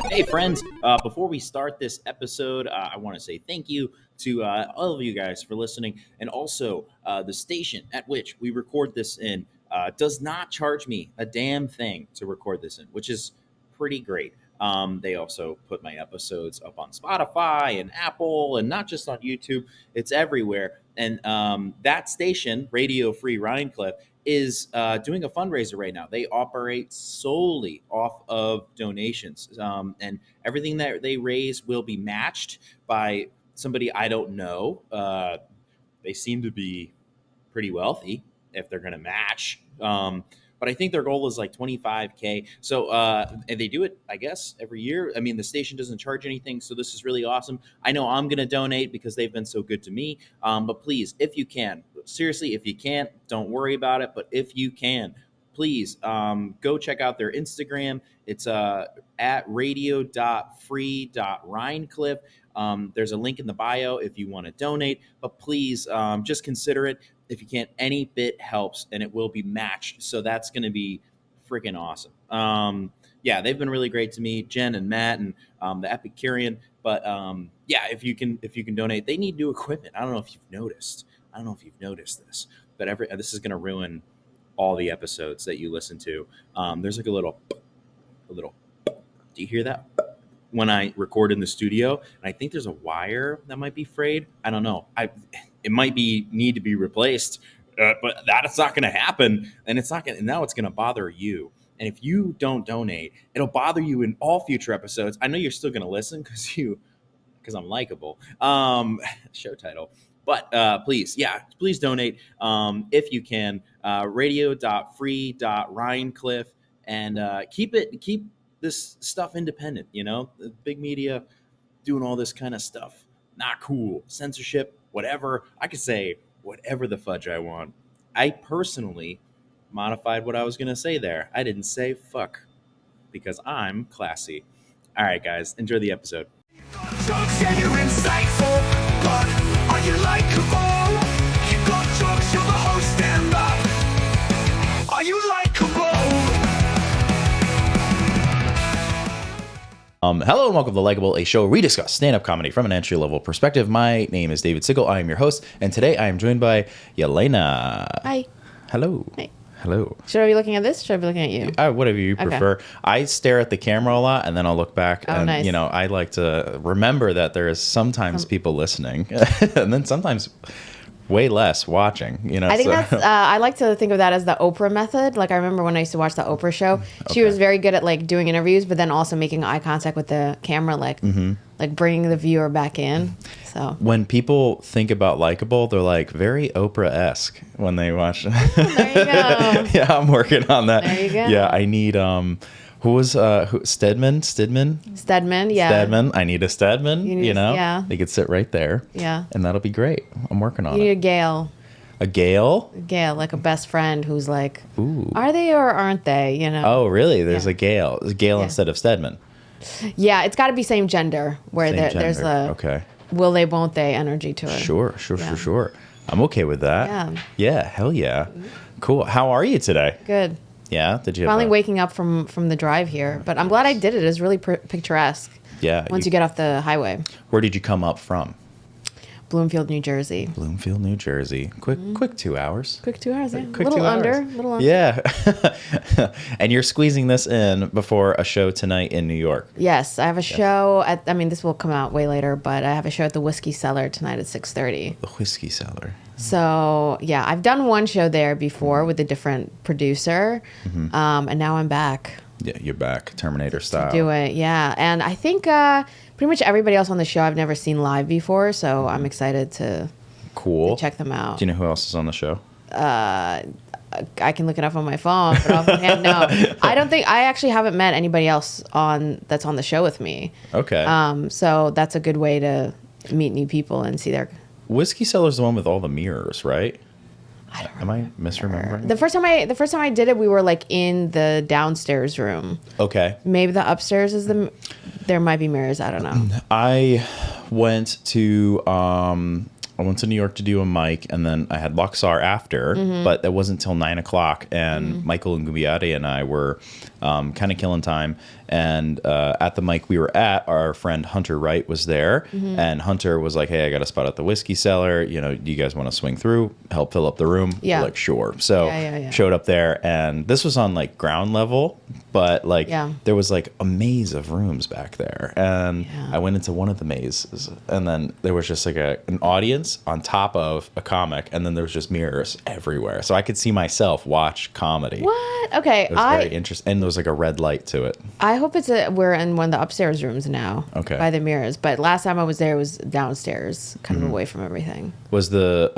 Hey, friends. Before we start this episode, I want to say thank you to all of you guys for listening. And also, the station at which we record this in does not charge me a damn thing to record this in, which is pretty great. They also put my episodes up on Spotify and Apple, and not just on YouTube, it's everywhere. And that station, Radio Free Rhinecliff, is doing a fundraiser right now. They operate solely off of donations, and everything that they raise will be matched by somebody I don't know. They seem to be pretty wealthy if they're going to match. But I think their goal is like 25K. So and they do it, I guess, every year. I mean, the station doesn't charge anything, so this is really awesome. I know I'm going to donate because they've been so good to me. But please, if you can, seriously, if you can't, don't worry about it. But if you can, please go check out their Instagram. It's at radio.free.rhinecliff. There's a link in the bio if you want to donate. But please just consider it. If you can't, any bit helps, and it will be matched. So that's going to be freaking awesome. Yeah, they've been really great to me, Jen and Matt and the Epicurean. But yeah, if you can donate, they need new equipment. I don't know if you've noticed. This, but this is going to ruin all the episodes that you listen to. There's like a little. Do you hear that? When I record in the studio, and I think there's a wire that might be frayed. I don't know. It might need to be replaced, but that's not going to happen, and it's not going. Now it's going to bother you. And if you don't donate, it'll bother you in all future episodes. I know you're still going to listen because I'm likable. Show title. But please donate if you can. Radio.free.rhinecliff, and keep this stuff independent. You know, the big media doing all this kind of stuff, not cool. Censorship, whatever. I could say whatever the fudge I want. I personally modified what I was gonna say there. I didn't say fuck because I'm classy. All right, guys, enjoy the episode. Jokes and you're insightful, but are you likable? You got jokes, you're the host, stand up. Are you likable? Hello and welcome to Likeable, a show where we discuss stand-up comedy from an entry-level perspective. My name is David Sigel. I am your host, and today I am joined by Yelena. Hi. Hello. Hi. Hello. Should I be looking at this? Should I be looking at you? Whatever you prefer. I stare at the camera a lot, and then I'll look back, and nice. I like to remember that there is sometimes people listening, and then sometimes way less watching. I think that's. I like to think of that as the Oprah method. Like I remember when I used to watch the Oprah show, she was very good at like doing interviews, but then also making eye contact with the camera, like bringing the viewer back in. So when people think about Likeable, they're like very Oprah-esque when they watch. There you go. Yeah, I'm working on that. There you go. Yeah, I need who was Stedman? Yeah. Stedman. I need a Stedman. Yeah. They could sit right there. Yeah. And that'll be great. I'm working on You need it. a Gail. A Gail? Gail, like a best friend who's like, Ooh. Are they or aren't they? Oh, really? There's Yeah. a Gail. There's a Gail instead of Stedman. Yeah, it's got to be same gender where there's a okay. will they, won't they energy to it. Sure. I'm okay with that. Yeah. Yeah. Hell yeah. Cool. How are you today? Good. Yeah. Did you Finally waking up from the drive here, but I'm glad I did it. It was really picturesque. Yeah. Once you get off the highway. Where did you come up from? Bloomfield, New Jersey. Bloomfield, New Jersey. Quick 2 hours. Quick 2 hours, yeah. Quick little 2 hours. Little under. Yeah. And you're squeezing this in before a show tonight in New York. Yes, I have a show this will come out way later, but I have a show at the Whiskey Cellar tonight at 6:30. The Whiskey Cellar. So, yeah, I've done one show there before with a different producer, and now I'm back. Yeah, you're back, Terminator style. Do it, yeah. And I think pretty much everybody else on the show I've never seen live before, so I'm excited to check them out. Do you know who else is on the show? I can look it up on my phone, but offhand, no. I actually haven't met anybody else that's on the show with me. Okay. So that's a good way to meet new people and see their... Whiskey Cellar's the one with all the mirrors, right? I don't Am I misremembering? The first time I did it, we were like in the downstairs room. Okay. Maybe the upstairs is there might be mirrors. I don't know. I went to I went to New York to do a mic, and then I had Luxor after, but that wasn't till 9 o'clock. And Michael and Gubiade and I were kind of killing time. And at the mic we were at, our friend Hunter Wright was there, and Hunter was like, "Hey, I got a spot at the whiskey cellar. You know, do you guys want to swing through, help fill up the room?" Yeah. We're like, sure. So showed up there, and this was on like ground level, but like there was like a maze of rooms back there, and I went into one of the mazes, and then there was just like an audience on top of a comic, and then there was just mirrors everywhere, so I could see myself watch comedy. What? Okay, It was very interesting, and there was like a red light to it. I hope we're in one of the upstairs rooms now. Okay. By the mirrors, but last time I was there, it was downstairs, kind of away from everything. Was the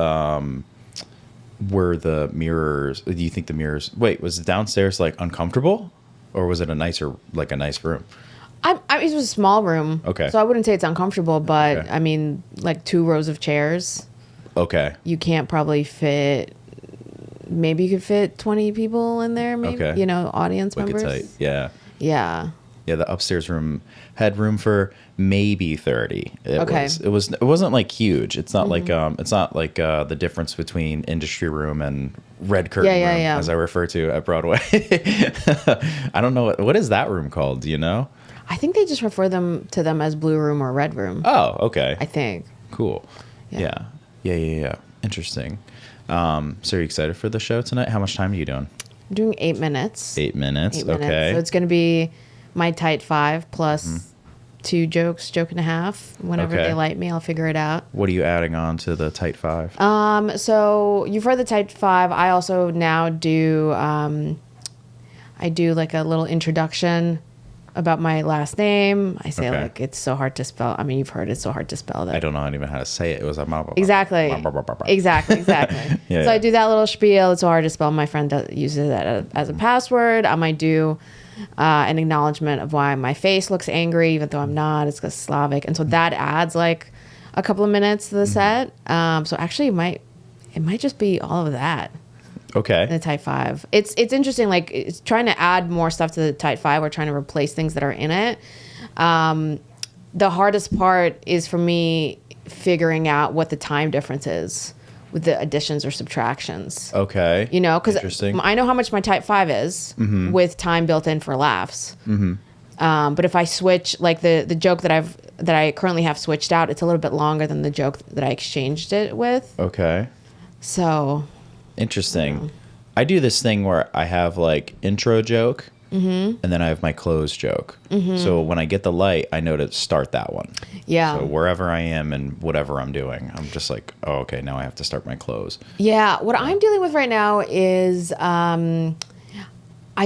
were the mirrors? Do you think the mirrors? Wait, was it downstairs like uncomfortable, or was it a nice room? It was a small room. Okay. So I wouldn't say it's uncomfortable, but Okay. I mean, like 2 rows of chairs. Okay. You can't probably fit. Maybe you could fit 20 people in there. Maybe Okay. audience Wicked members. tight. Yeah. Yeah. Yeah, the upstairs room had room for maybe 30. Okay. It wasn't like huge. It's not like the difference between industry room and red curtain room, as I refer to at Broadway. I don't know what is that room called, do you know? I think they just refer to them as blue room or red room. Oh, okay. I think. Cool. Yeah. Yeah. Interesting. So are you excited for the show tonight? How much time are you doing? I'm doing 8 minutes. 8 minutes. 8 minutes. Okay. So it's going to be my tight 5 plus 2 jokes, joke and a half. Whenever Okay. they light me, I'll figure it out. What are you adding on to the tight 5? So you've heard the tight 5. I also now do, I do like a little introduction about my last name. I say like, it's so hard to spell. I mean, you've heard it's so hard to spell that. I don't know even how to say it. It was Exactly. Exactly. Yeah, So I do that little spiel. It's so hard to spell. My friend uses that as a password. I might do an acknowledgement of why my face looks angry, even though I'm not. It's 'cause Slavic. And so that adds like a couple of minutes to the set. So actually it might just be all of that. Okay. The Type 5. It's interesting, like it's trying to add more stuff to the Type 5. We're trying to replace things that are in it. The hardest part is for me figuring out what the time difference is with the additions or subtractions. Okay. Because Interesting. I know how much my Type 5 is with time built in for laughs. But if I switch, like the joke that I currently have switched out, it's a little bit longer than the joke that I exchanged it with. Okay. So... Interesting. I do this thing where I have like intro joke and then I have my close joke. So when I get the light, I know to start that one. Yeah. So wherever I am and whatever I'm doing, I'm just like, oh, okay, now I have to start my close. Yeah. What I'm dealing with right now is I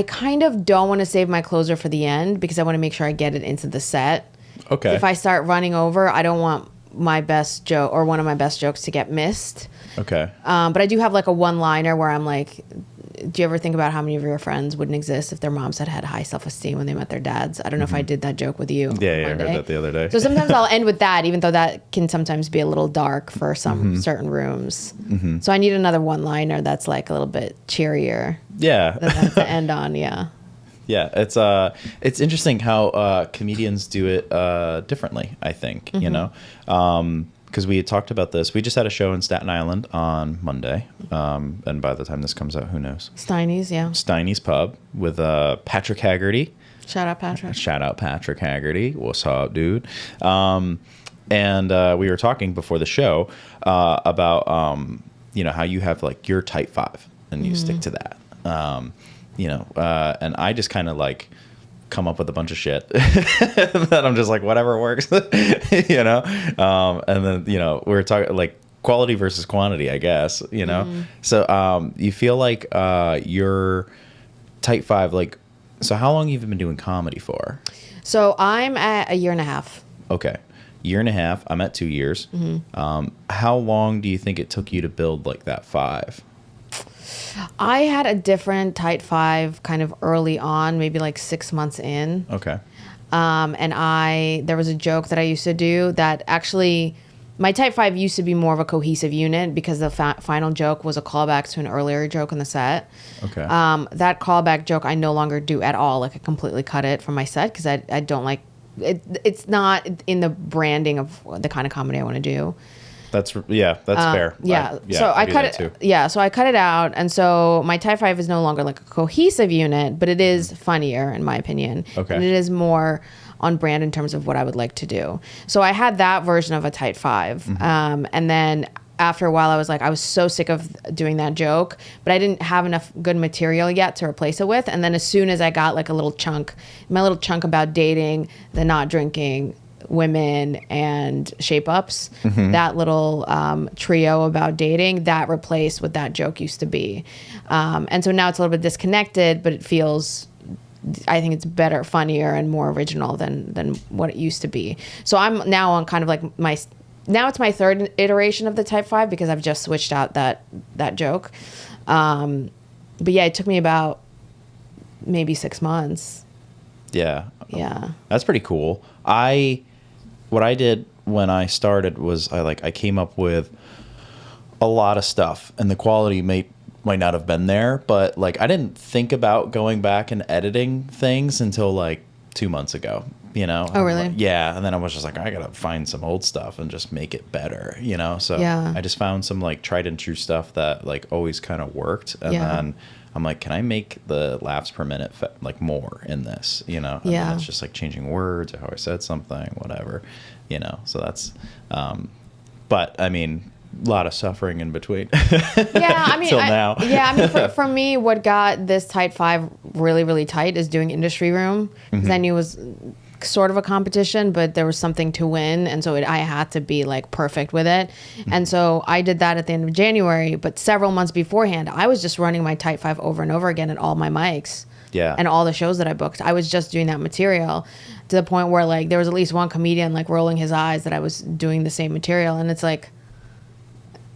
kind of don't want to save my closer for the end because I want to make sure I get it into the set. Okay. If I start running over, I don't want my best joke or one of my best jokes to get missed. Okay. But I do have like a one-liner where I'm like, do you ever think about how many of your friends wouldn't exist if their moms had high self-esteem when they met their dads? I don't know if I did that joke with you. Yeah, I Monday. heard that the other day. So sometimes I'll end with that, even though that can sometimes be a little dark for some certain rooms. So I need another one-liner that's like a little bit cheerier Yeah. than that to end on, yeah. Yeah, it's interesting how comedians do it differently, I think, because we had talked about this. We just had a show in Staten Island on Monday, and by the time this comes out, who knows? Steiny's, yeah. Steiny's Pub with Patrick Haggerty. Shout out, Patrick. Shout out Patrick Haggerty. What's up, dude? And we were talking before the show about how you have like your type 5 and you stick to that. And I just kind of like come up with a bunch of shit that I'm just like, whatever works, and then, we're talking like quality versus quantity, I guess, So you feel like your type 5, like, so how long have you been doing comedy for? So I'm at 1.5 years. Okay. 1.5 years. I'm at 2 years. How long do you think it took you to build like that 5? I had a different Type 5 kind of early on, maybe like 6 months in. Okay. And there was a joke that I used to do that actually, my Type 5 used to be more of a cohesive unit because the final joke was a callback to an earlier joke in the set. Okay. That callback joke I no longer do at all. Like I completely cut it from my set because I don't like it. It's not in the branding of the kind of comedy I want to do. That's fair. Yeah. So I I do cut that it. too. Yeah. So I cut it out, and so my type 5 is no longer like a cohesive unit, but it is funnier in my opinion. Okay. And it is more on brand in terms of what I would like to do. So I had that version of a type 5, and then after a while, I was like, I was so sick of doing that joke, but I didn't have enough good material yet to replace it with. And then as soon as I got like my little chunk about dating, the not drinking, women, and shape ups, that little trio about dating, that replaced what that joke used to be. And so now it's a little bit disconnected, but it feels, I think it's better, funnier, and more original than what it used to be. So I'm now on kind of like now it's my third iteration of the type 5 because I've just switched out that joke. But yeah, it took me about maybe 6 months. Yeah. Yeah. That's pretty cool. What I did when I started was I came up with a lot of stuff, and the quality might not have been there, but like I didn't think about going back and editing things until like 2 months ago. Oh, really? Yeah. And then I was just like, I gotta find some old stuff and just make it better, So Yeah. I just found some like tried and true stuff that like always kind of worked. And then I'm like, can I make the laughs per minute like more in this, And then it's just like changing words or how I said something, whatever, So that's, but I mean, a lot of suffering in between. Yeah, I mean, till now. For me, what got this type 5 really, really tight is doing industry room, because I knew it was sort of a competition, but there was something to win, and so I had to be like perfect with it. And so I did that at the end of January, but several months beforehand, I was just running my type 5 over and over again at all my mics. Yeah. And all the shows that I booked, I was just doing that material to the point where like there was at least one comedian like rolling his eyes that I was doing the same material, and it's like,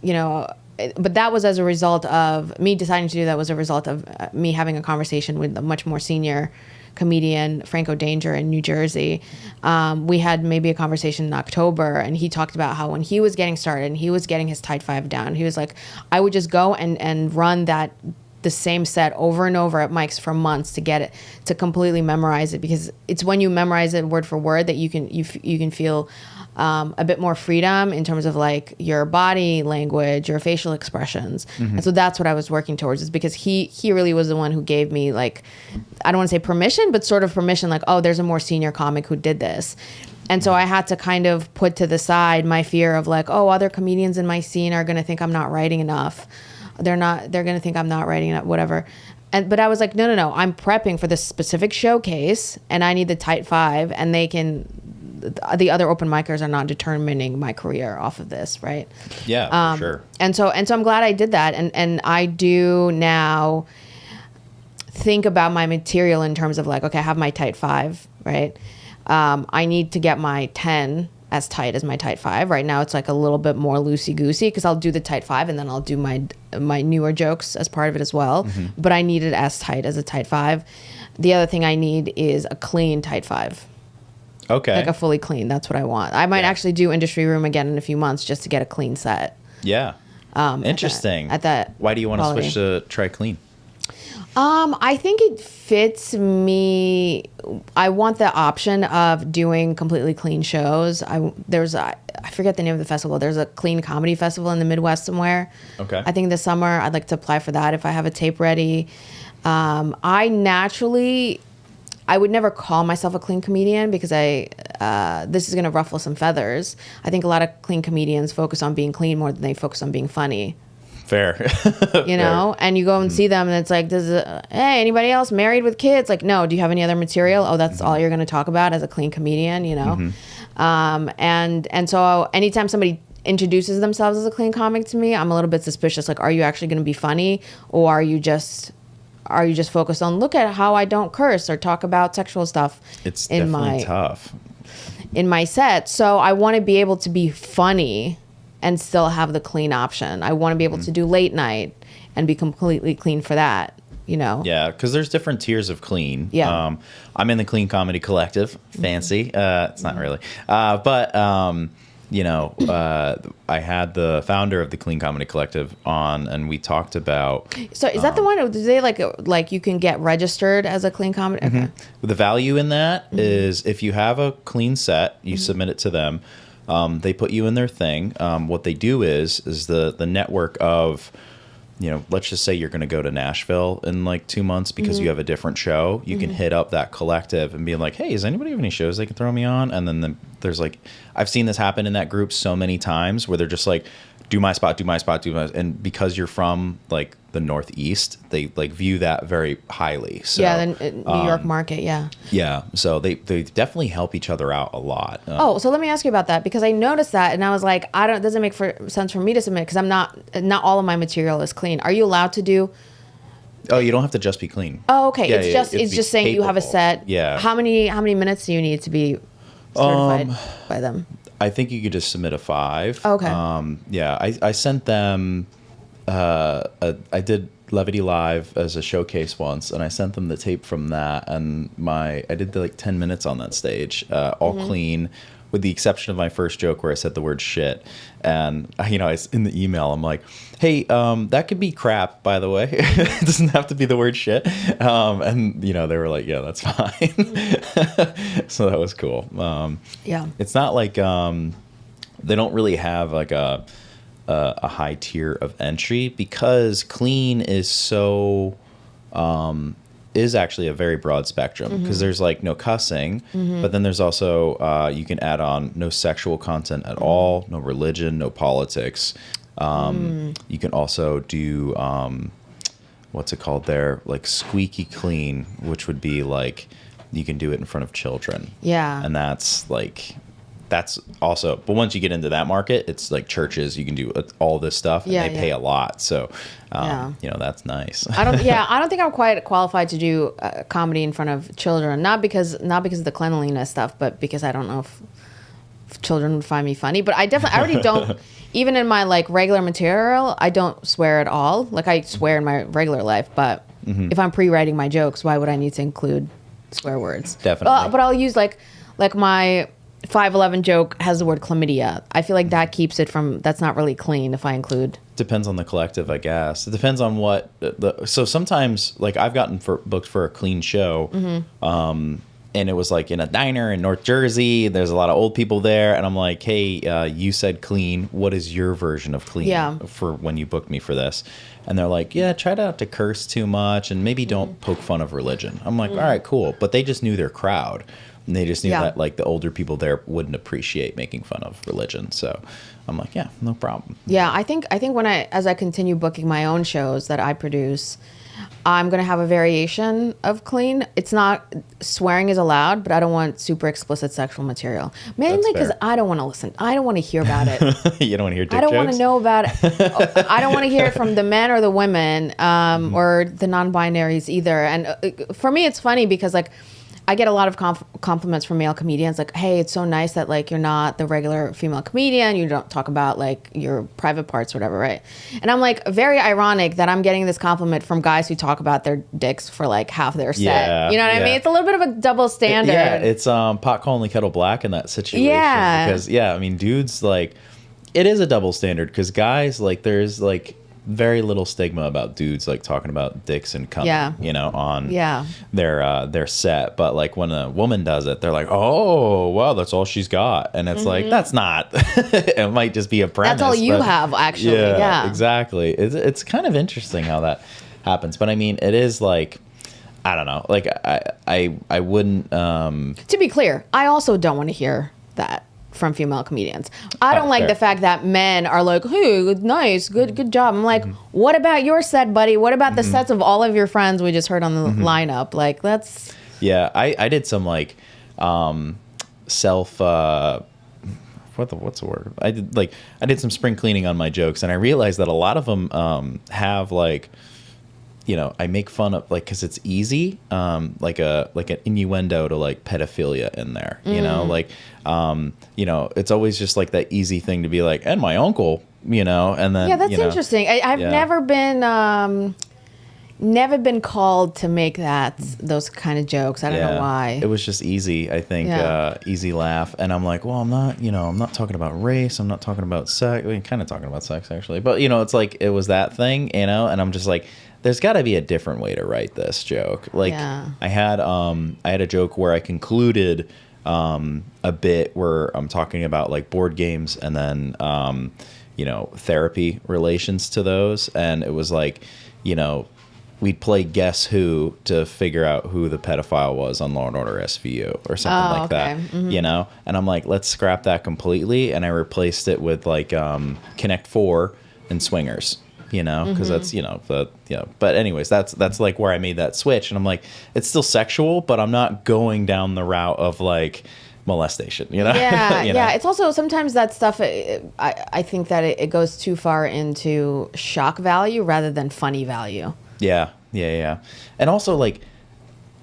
but that was as a result of me deciding to do that, was a result of me having a conversation with a much more senior comedian, Franco Danger, in New Jersey. We had maybe a conversation in October, and he talked about how when he was getting started and he was getting his type 5 down, he was like, I would just go and run the same set over and over at mics for months to get it, to completely memorize it, because it's when you memorize it word for word that you can feel a bit more freedom in terms of like your body language, your facial expressions. And so that's what I was working towards, is because he really was the one who gave me like, I don't want to say permission, but sort of permission, like, oh, there's a more senior comic who did this. And so I had to kind of put to the side my fear of like, oh, other comedians in my scene are going to think I'm not writing enough. They're going to think I'm not writing enough, whatever. But I was like, no, I'm prepping for this specific showcase, and I need the type 5, and the other open micers are not determining my career off of this, right? Yeah, for sure. And so I'm glad I did that, and I do now think about my material in terms of like, okay, I have my type 5, right? I need to get my 10 as tight as my type 5. Right now it's like a little bit more loosey-goosey, because I'll do the type 5 and then I'll do my newer jokes as part of it as well. But I need it as tight as a type 5. The other thing I need is a clean type 5. Okay. Like a fully clean. That's what I want. I might actually do industry room again in a few months just to get a clean set. Yeah. Interesting. At that Why do you want quality. to switch to try clean? I think it fits me. I want the option of doing completely clean shows. I forget the name of the festival. There's a clean comedy festival in the Midwest somewhere. Okay. I think this summer I'd like to apply for that if I have a tape ready. I would never call myself a clean comedian, because this is going to ruffle some feathers. I think a lot of clean comedians focus on being clean more than they focus on being funny. Fair. You know, and you go and see them, and it's like, hey, anybody else married with kids? Like, no. Do you have any other material? Oh, that's all you're going to talk about as a clean comedian, And so anytime somebody introduces themselves as a clean comic to me, I'm a little bit suspicious. Like, are you actually going to be funny, or are you just focused on, look at how I don't curse or talk about sexual stuff? It's definitely tough in my set. So I want to be able to be funny and still have the clean option. I want to be able to do late night and be completely clean for that, Yeah, because there's different tiers of clean. Yeah. I'm in the Clean Comedy Collective. Fancy. It's not really. But I had the founder of the Clean Comedy Collective on, and we talked about. So is that the one? Do they like you can get registered as a clean comedy? Okay. The value in that is if you have a clean set, you submit it to them. They put you in their thing. What they do is the network of, let's just say you're going to go to Nashville in like 2 months because you have a different show. You can hit up that collective and be like, hey, does anybody have any shows they can throw me on? And then there's like, I've seen this happen in that group so many times where they're just like, do my spot. And because you're from like the Northeast, they like view that very highly. So, the New York market. Yeah. Yeah. So they definitely help each other out a lot. So let me ask you about that, because I noticed that and I was like, it doesn't make sense for me to submit because not all of my material is clean. Are you allowed to do? Oh, you don't have to just be clean. Oh, okay. It's just saying you have a set. Yeah. How many minutes do you need to be certified by them? I think you could just submit a 5. Okay. Yeah, I sent them. I did Levity Live as a showcase once, and I sent them the tape from that, and I did like 10 minutes on that stage, all clean, with the exception of my first joke where I said the word shit. And in the email I'm like, hey, that could be crap, by the way. It doesn't have to be the word shit. And they were like, yeah, that's fine. So that was cool. Yeah, it's not like they don't really have like a high tier of entry, because clean is so is actually a very broad spectrum, because there's like no cussing, but then there's also you can add on no sexual content at all, no religion, no politics. You can also do what's it called there, like squeaky clean, which would be like you can do it in front of children. Yeah. And that's also, but once you get into that market, it's like churches, you can do all this stuff, and they pay a lot. So, that's nice. I don't think I'm quite qualified to do comedy in front of children. Not because of the cleanliness stuff, but because I don't know if children would find me funny. But I already don't, even in my like regular material, I don't swear at all. Like I swear in my regular life, but if I'm pre-writing my jokes, why would I need to include swear words? Definitely. But I'll use like my 5'11" joke has the word chlamydia. I feel like that keeps it from, that's not really clean if I include. Depends on the collective, I guess. It depends on what so sometimes like I've gotten booked for a clean show, and it was like in a diner in North Jersey. There's a lot of old people there, and I'm like, hey, you said clean. What is your version of clean for when you booked me for this? And they're like, yeah, try not to curse too much, and maybe don't poke fun of religion. I'm like, all right, cool. But they just knew their crowd. And they just knew that like the older people there wouldn't appreciate making fun of religion. So I'm like, yeah, no problem. Yeah, I think as I continue booking my own shows that I produce, I'm going to have a variation of clean. It's not, swearing is allowed, but I don't want super explicit sexual material. Mainly because I don't want to listen. I don't want to hear about it. You don't want to hear dick I don't jokes? want to know about it. I don't want to hear it from the men or the women or the non-binaries either. And for me, it's funny because like, I get a lot of compliments from male comedians, like, hey, it's so nice that, like, you're not the regular female comedian. You don't talk about, like, your private parts or whatever, right? And I'm, like, very ironic that I'm getting this compliment from guys who talk about their dicks for, like, half their set. Yeah, you know what I mean? It's a little bit of a double standard. It's pot calling the kettle black in that situation. Yeah. Because, I mean, dudes, like, it is a double standard because guys, like, there's, like, very little stigma about dudes like talking about dicks and cum, on their set. But like when a woman does it, they're like, oh, wow, that's all she's got. And it's like, that's not. It might just be a premise. That's all you have, actually. Yeah, exactly. It's kind of interesting how that happens. But I mean, it is like, I don't know. Like I wouldn't. To be clear, I also don't want to hear that from female comedians. I don't like fair. the fact that men are like, hey, nice, good job. I'm like, what about your set, buddy? What about the sets of all of your friends we just heard on the lineup? Like, that's... Yeah, I did some, like, self... what's the word? I did some spring cleaning on my jokes, and I realized that a lot of them have, like... I make fun of, like, because it's easy, like an innuendo to, like, pedophilia in there, it's always just, like, that easy thing to be like, and my uncle, and then, yeah, that's interesting. I've never been called to make those kind of jokes. I don't know why. It was just easy, I think, easy laugh. And I'm like, well, I'm not talking about race. I'm not talking about sex. I mean, kind of talking about sex, actually. But, it's like, it was that thing, and I'm just like, there's got to be a different way to write this joke. Like, I had a joke where I concluded a bit where I'm talking about like board games and then therapy relations to those, and it was like, we'd play Guess Who to figure out who the pedophile was on Law and Order SVU or something like that, and I'm like, let's scrap that completely, and I replaced it with like Connect 4 and Swingers, because that's but anyways, that's like where I made that switch, and I'm like, it's still sexual, but I'm not going down the route of like molestation, yeah. It's also sometimes that stuff, I think that it goes too far into shock value rather than funny value. Yeah. And also, like,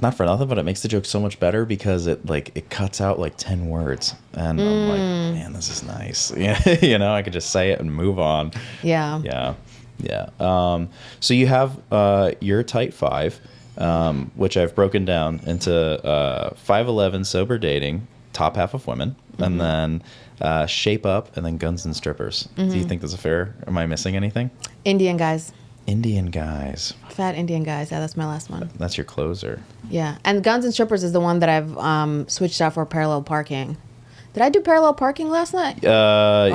not for nothing, but it makes the joke so much better because it cuts out like 10 words, and I'm like, man, this is nice. I could just say it and move on. Yeah. So you have your tight 5, which I've broken down into 5'11" sober dating, top half of women, and then shape up, and then guns and strippers. Do you think that's fair? Am I missing anything? Indian guys. Fat Indian guys. Yeah, that's my last one. That's your closer. Yeah. And Guns and Strippers is the one that I've switched out for parallel parking. Did I do parallel parking last night? Or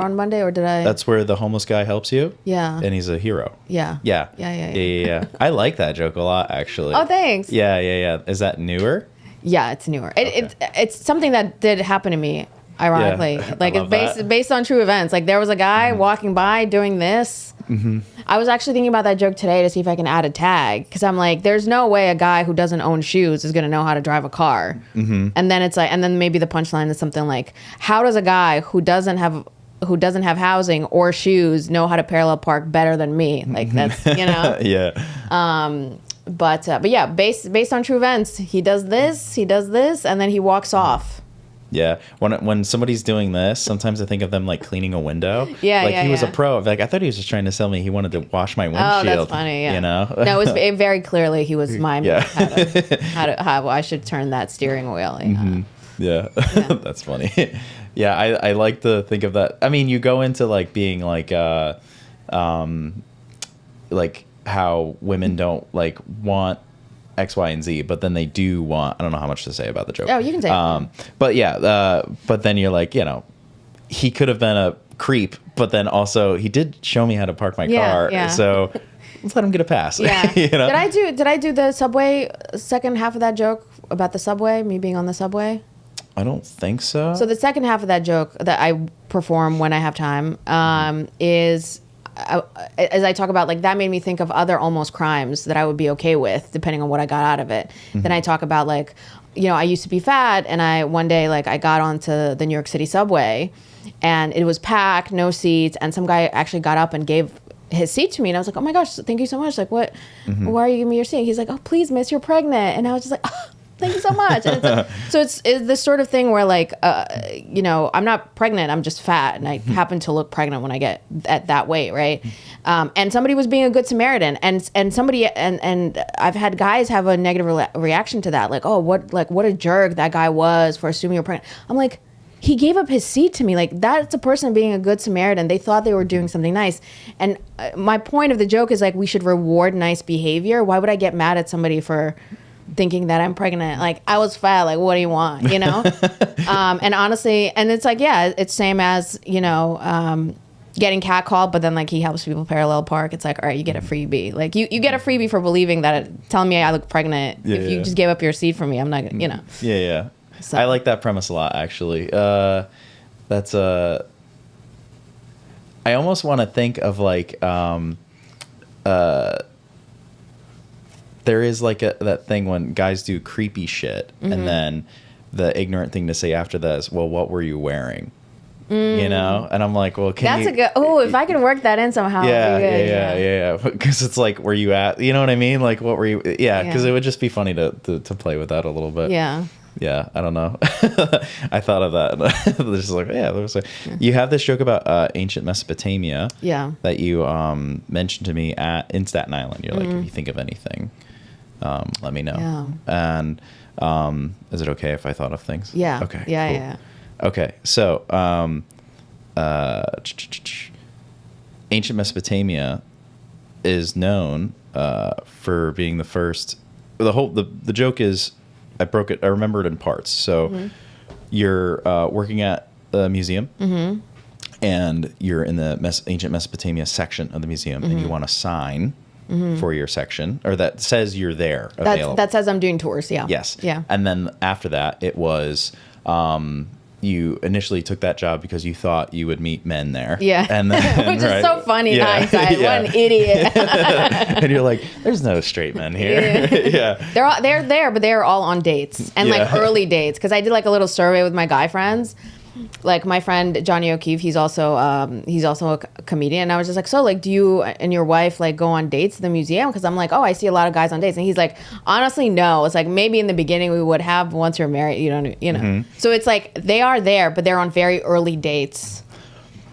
on Monday, or did I? That's where the homeless guy helps you? Yeah. And he's a hero. Yeah. Yeah. I like that joke a lot, actually. Oh, thanks. Yeah. Is that newer? Yeah, it's newer. Okay. It's something that did happen to me, ironically. Yeah, like, it's based on true events. Like, there was a guy walking by doing this. I was actually thinking about that joke today to see if I can add a tag, because I'm like, there's no way a guy who doesn't own shoes is going to know how to drive a car. And then it's like, and then maybe the punchline is something like, how does a guy who doesn't have housing or shoes know how to parallel park better than me? Like, that's, Yeah. But yeah, based on true events, he does this, and then he walks off. Yeah, when somebody's doing this, sometimes I think of them like cleaning a window. Yeah, he was a pro. Like, I thought he was just trying to sell me he wanted to wash my windshield. Oh, that's funny. Yeah. No, it was very clearly he was miming how I should turn that steering wheel. Yeah. That's funny. Yeah, I like to think of that. I mean, you go into like being like how women don't like want X, Y, and Z, but then they do want. I don't know how much to say about the joke. Oh, you can say it. But yeah, but then you're like, he could have been a creep, but then also he did show me how to park my car. Yeah. So let's let him get a pass. Yeah. Did I do the subway second half of that joke about the subway? Me being on the subway? I don't think so. So the second half of that joke that I perform when I have time is. As I talk about, like, that made me think of other almost crimes that I would be okay with, depending on what I got out of it. Then I talk about, like, I used to be fat, and one day, like, I got onto the New York City subway, and it was packed, no seats, and some guy actually got up and gave his seat to me, and I was like, oh my gosh, thank you so much. Like, what? Why are you giving me your seat? He's like, oh, please, miss, you're pregnant. And I was just like, oh, thank you so much. And it's like, so it's this sort of thing where, like, I'm not pregnant, I'm just fat, and I happen to look pregnant when I get at that weight, right? And somebody was being a good Samaritan, and somebody and I've had guys have a negative reaction to that, like, oh, what a jerk that guy was for assuming you're pregnant. I'm like, he gave up his seat to me. Like, that's a person being a good Samaritan. They thought they were doing something nice. And my point of the joke is, like, we should reward nice behavior. Why would I get mad at somebody for thinking that I'm pregnant? Like, I was fat, like, what do you want, and honestly, and it's like, yeah, it's same as getting catcalled, but then, like, he helps people parallel park. It's like, all right, you get a freebie. Like, you get a freebie for believing that telling me I look pregnant. If you just gave up your seat for me, I'm not gonna, Yeah. So. I like that premise a lot, actually. That's I almost want to think of, like, there is like that thing when guys do creepy shit, and then the ignorant thing to say after that is, well, what were you wearing? And I'm like, well, that's a good, if I can work that in somehow. Yeah. Because it's like, where you at? You know what I mean? Like, what were you? Yeah, because it would just be funny to play with that a little bit. Yeah, I don't know. I thought of that. Just like, you have this joke about ancient Mesopotamia. Yeah. That you mentioned to me in Staten Island. You're like, if you think of anything, let me know. Yeah. And is it okay if I thought of things? Yeah. Okay. Yeah. Cool. Yeah. Okay. So, ancient Mesopotamia is known for being the first. The joke is, I remember it in parts. So you're working at the museum, and you're in the ancient Mesopotamia section of the museum, and you want a sign for your section, or that says you're there available. That says I'm doing tours. Yeah. Yes. Yeah. And then after that, it was you initially took that job because you thought you would meet men there. Yeah. And then, which is so funny in hindsight. Yeah. What an idiot. And you're like, there's no straight men here. Yeah. They're there, but they're all on dates and like early dates. Because I did like a little survey with my guy friends. Like my friend Johnny O'Keefe, he's also a comedian. And I was just like, so like, do you and your wife like go on dates to the museum? Because I'm like, oh, I see a lot of guys on dates, and he's like, honestly, no. It's like maybe in the beginning we would have, but once you're married, you know. So it's like they are there, but they're on very early dates.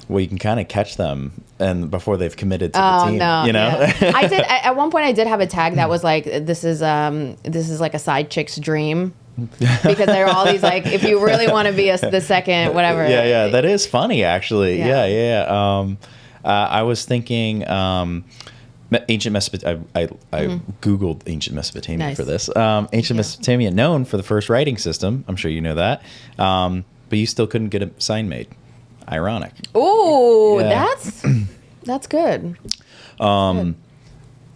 Well, you can kind of catch them and before they've committed to the team. No, you know, yeah. I did at one point. I did have a tag that was like, this is like a side chick's dream. Because there are all these like, if you really want to be the second whatever. Yeah, that is funny actually. Yeah. I was thinking ancient Mesopotamia. I googled ancient Mesopotamia for this. Ancient Mesopotamia, known for the first writing system. I'm sure you know that. But you still couldn't get a sign made. Ironic. Ooh, Yeah. that's good.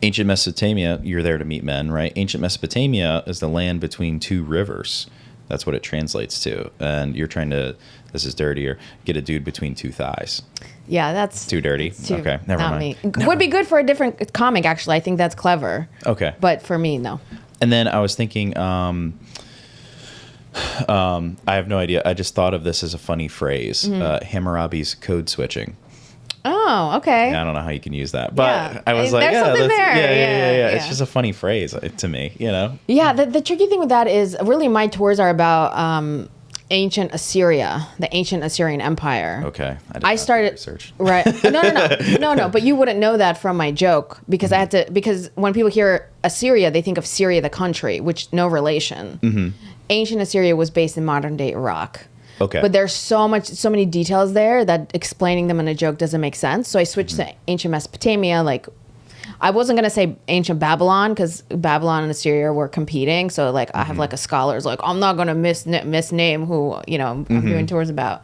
Ancient Mesopotamia, you're there to meet men, right? Ancient Mesopotamia is the land between two rivers. That's what it translates to. And you're trying to, this is dirtier, get a dude between two thighs. Yeah, that's Too dirty? Okay, never not mind. me. Would be good for a different comic, actually. I think that's clever. Okay. But for me, no. And then I was thinking, I have no idea. I just thought of this as a funny phrase, Hammurabi's code switching. Oh, okay. I don't know how you can use that, but Yeah. I was like, There's yeah, something that's, there. yeah. It's Yeah. just a funny phrase to me, you know? Yeah, the tricky thing with that is really my tours are about ancient Assyria, the ancient Assyrian Empire. Okay. I started research. Right. No. But you wouldn't know that from my joke because because when people hear Assyria, they think of Syria, the country, which no relation. Ancient Assyria was based in modern day Iraq. Okay. But there's so many details there that explaining them in a joke doesn't make sense. So I switched to ancient Mesopotamia. Like, I wasn't gonna say ancient Babylon because Babylon and Assyria were competing. So like, I have like a scholar's like, I'm not gonna misname who I'm doing tours about.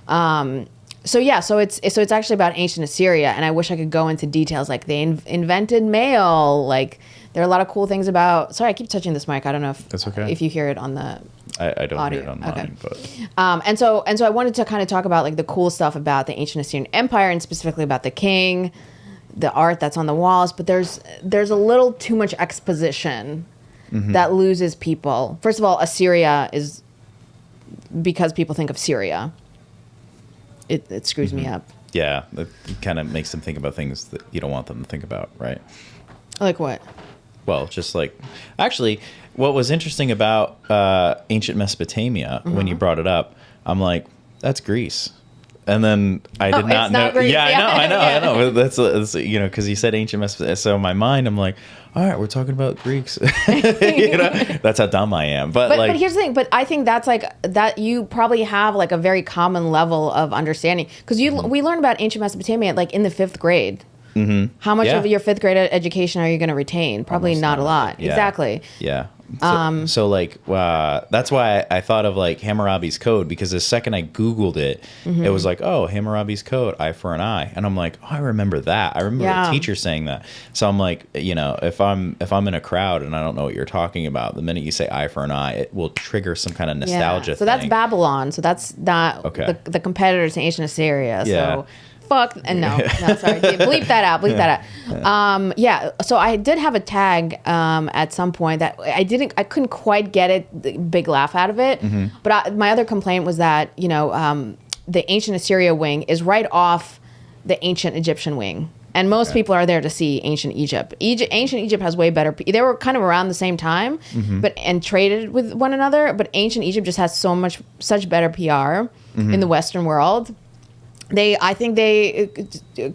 So it's actually about ancient Assyria, and I wish I could go into details. Like they invented mail. Like there are a lot of cool things about. Sorry, I keep touching this mic. I don't know if That's okay. if you hear it on the. I don't audio. hear it on mine, but And so I wanted to kind of talk about like the cool stuff about the ancient Assyrian Empire and specifically about the king, the art that's on the walls. But there's a little too much exposition that loses people. First of all, Assyria is because people think of Syria. It screws me up. yeah, it kind of makes them think about things that you don't want them to think about, right? Like what? Well, just like, actually, what was interesting about ancient Mesopotamia when you brought it up, I'm like, that's Greece. And then I did not it's know. not Greece. Yeah, Yeah. I know. That's because he said ancient Mesopotamia. So in my mind, I'm like, all right, we're talking about Greeks. That's how dumb I am. But like, but here's the thing. But I think that's like that. You probably have like a very common level of understanding because we learned about ancient Mesopotamia like in the 5th grade. How much Yeah. of your 5th grade education are you going to retain? Probably Almost not a none of lot. it. Yeah. Exactly. Yeah. So like, that's why I thought of like Hammurabi's code, because the second I Googled it, it was like, oh, Hammurabi's code, eye for an eye. And I'm like, oh, I remember that. I remember a teacher saying that. So I'm like, if I'm in a crowd and I don't know what you're talking about, the minute you say eye for an eye, it will trigger some kind of nostalgia So that's thing. Babylon. So that's not Okay. the competitors to ancient Assyria. Yeah. So fuck and no, sorry. Bleep that out. So I did have a tag at some point that I couldn't quite get it, the big laugh out of it. But my other complaint was that, the ancient Assyria wing is right off the ancient Egyptian wing. And most people are there to see ancient Egypt. Ancient Egypt has way better. They were kind of around the same time, and traded with one another. But ancient Egypt just has such better PR in the Western world. I think they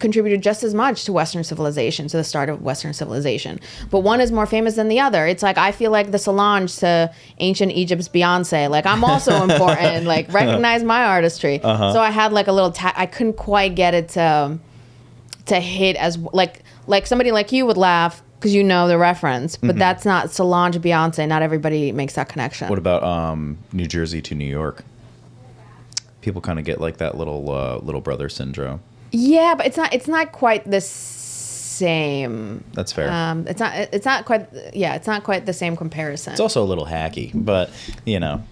contributed just as much to Western civilization, to the start of Western civilization. But one is more famous than the other. It's like, I feel like the Solange to ancient Egypt's Beyonce. Like, I'm also important. Like, recognize my artistry. So I had like a little I couldn't quite get it to hit as like somebody like you would laugh because you know the reference. But that's not Solange, Beyonce. Not everybody makes that connection. What about New Jersey to New York? people kind of get like that little brother syndrome. Yeah, but it's not quite the same. That's fair. It's not quite. Yeah, it's not quite the same comparison. It's also a little hacky, but you know.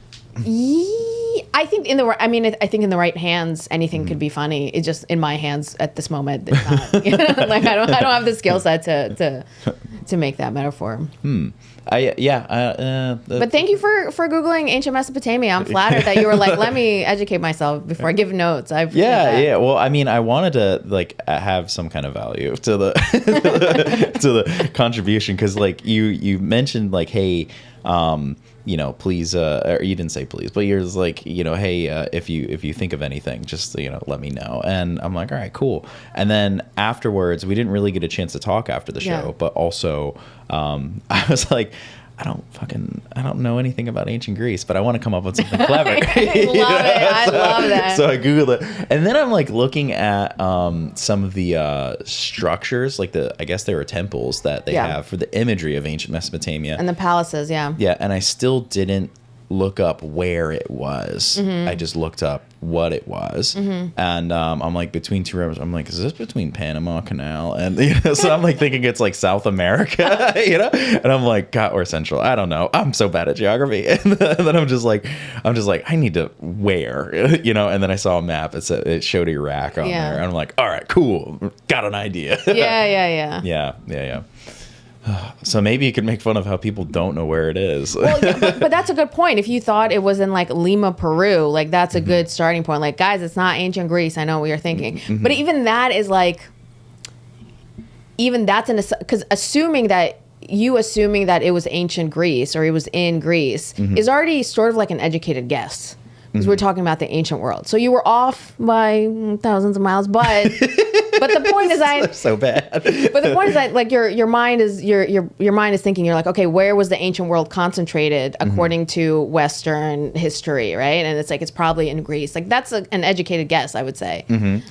I think in the. I mean, I think in the right hands, anything could be funny. It's just in my hands at this moment. It's not. You know? Like I don't have the skill set to make that metaphor. But thank you for Googling ancient Mesopotamia. I'm flattered that you were like, let me educate myself before I give notes. I appreciate that. Yeah. Well, I mean, I wanted to like have some kind of value to the to the contribution because like you mentioned like, hey, you know, please, or you didn't say please, but you're just like, you know, hey, if you think of anything, just, you know, let me know. And I'm like, all right, cool. And then afterwards, we didn't really get a chance to talk after the show, but also, I was like, I don't know anything about ancient Greece, but I want to come up with something clever. I love that. So I Googled it. And then I'm like looking at some of the structures, like I guess there were temples that they have for the imagery of ancient Mesopotamia. And the palaces, yeah. Yeah, and I still didn't look up where it was. I just looked up what it was. And I'm like between two rivers. I'm like, is this between Panama Canal? And you know, so I'm like thinking it's like South America, you know? And I'm like, God, or Central. I don't know. I'm so bad at geography. And then I'm just like, I need to where, you know? And then I saw a map. It showed Iraq on there. And I'm like, all right, cool. Got an idea. Yeah. So maybe you could make fun of how people don't know where it is. Well, yeah, but that's a good point. If you thought it was in like Lima, Peru, like that's a good starting point. Like, guys, it's not ancient Greece. I know what you're thinking. But even that is like, because assuming that it was ancient Greece or it was in Greece is already sort of like an educated guess. Because we're talking about the ancient world. So you were off by thousands of miles, but the point is so bad. But the point is that like your mind is thinking, you're like, okay, where was the ancient world concentrated according to Western history, right? And it's like it's probably in Greece. Like that's an educated guess, I would say.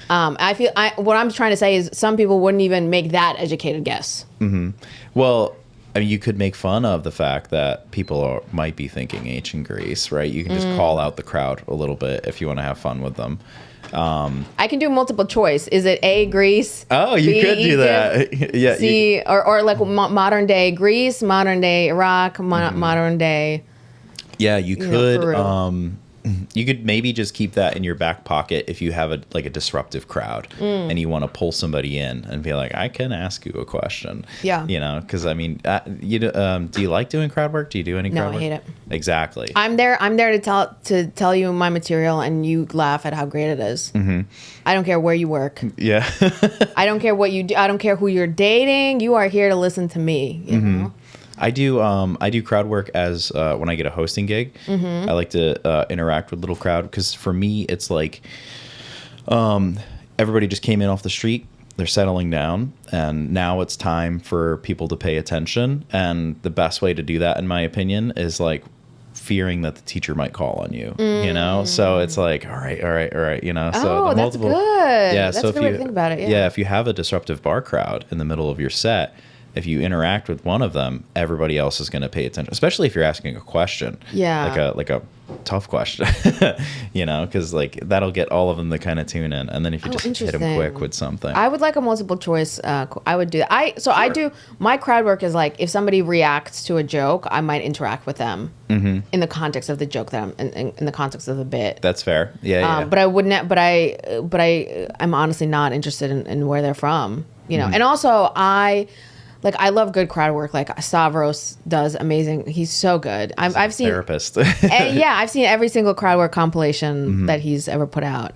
I feel what I'm trying to say is some people wouldn't even make that educated guess. Well, I mean, you could make fun of the fact that people might be thinking ancient Greece, right? You can just call out the crowd a little bit if you want to have fun with them. I can do multiple choice. Is it A, Greece? Oh, you B, could do Egypt, that. Yeah. C, or like modern day Greece, modern day Iraq, modern day. Yeah, you could. Peru. You could maybe just keep that in your back pocket if you have a disruptive crowd and you want to pull somebody in and be like, I can ask you a question. Yeah. You know, because I mean, do you like doing crowd work? Do you do any crowd work? No, I hate it. Exactly. I'm there to tell you my material and you laugh at how great it is. I don't care where you work. Yeah. I don't care what you do. I don't care who you're dating. You are here to listen to me. You know? I do crowd work as when I get a hosting gig. I like to interact with little crowd because for me it's like everybody just came in off the street, they're settling down, and now it's time for people to pay attention. And the best way to do that, in my opinion, is like fearing that the teacher might call on you. You know, so it's like all right. You know, so that's good. Yeah, that's so a good way to think about it. Yeah, if you have a disruptive bar crowd in the middle of your set, if you interact with one of them, everybody else is going to pay attention, especially if you're asking a question. Yeah. Like a tough question, you know, because like that'll get all of them to kind of tune in. And then if you just hit them quick with something. I would like a multiple choice. I would do that. I do, my crowd work is like, if somebody reacts to a joke, I might interact with them in the context of the joke that I'm in the context of the bit. That's fair. Yeah. But I wouldn't, I'm honestly not interested in where they're from, you know? And also I love good crowd work. Like Stavros does amazing. He's so good. I've seen therapist. I've seen every single crowd work compilation that he's ever put out.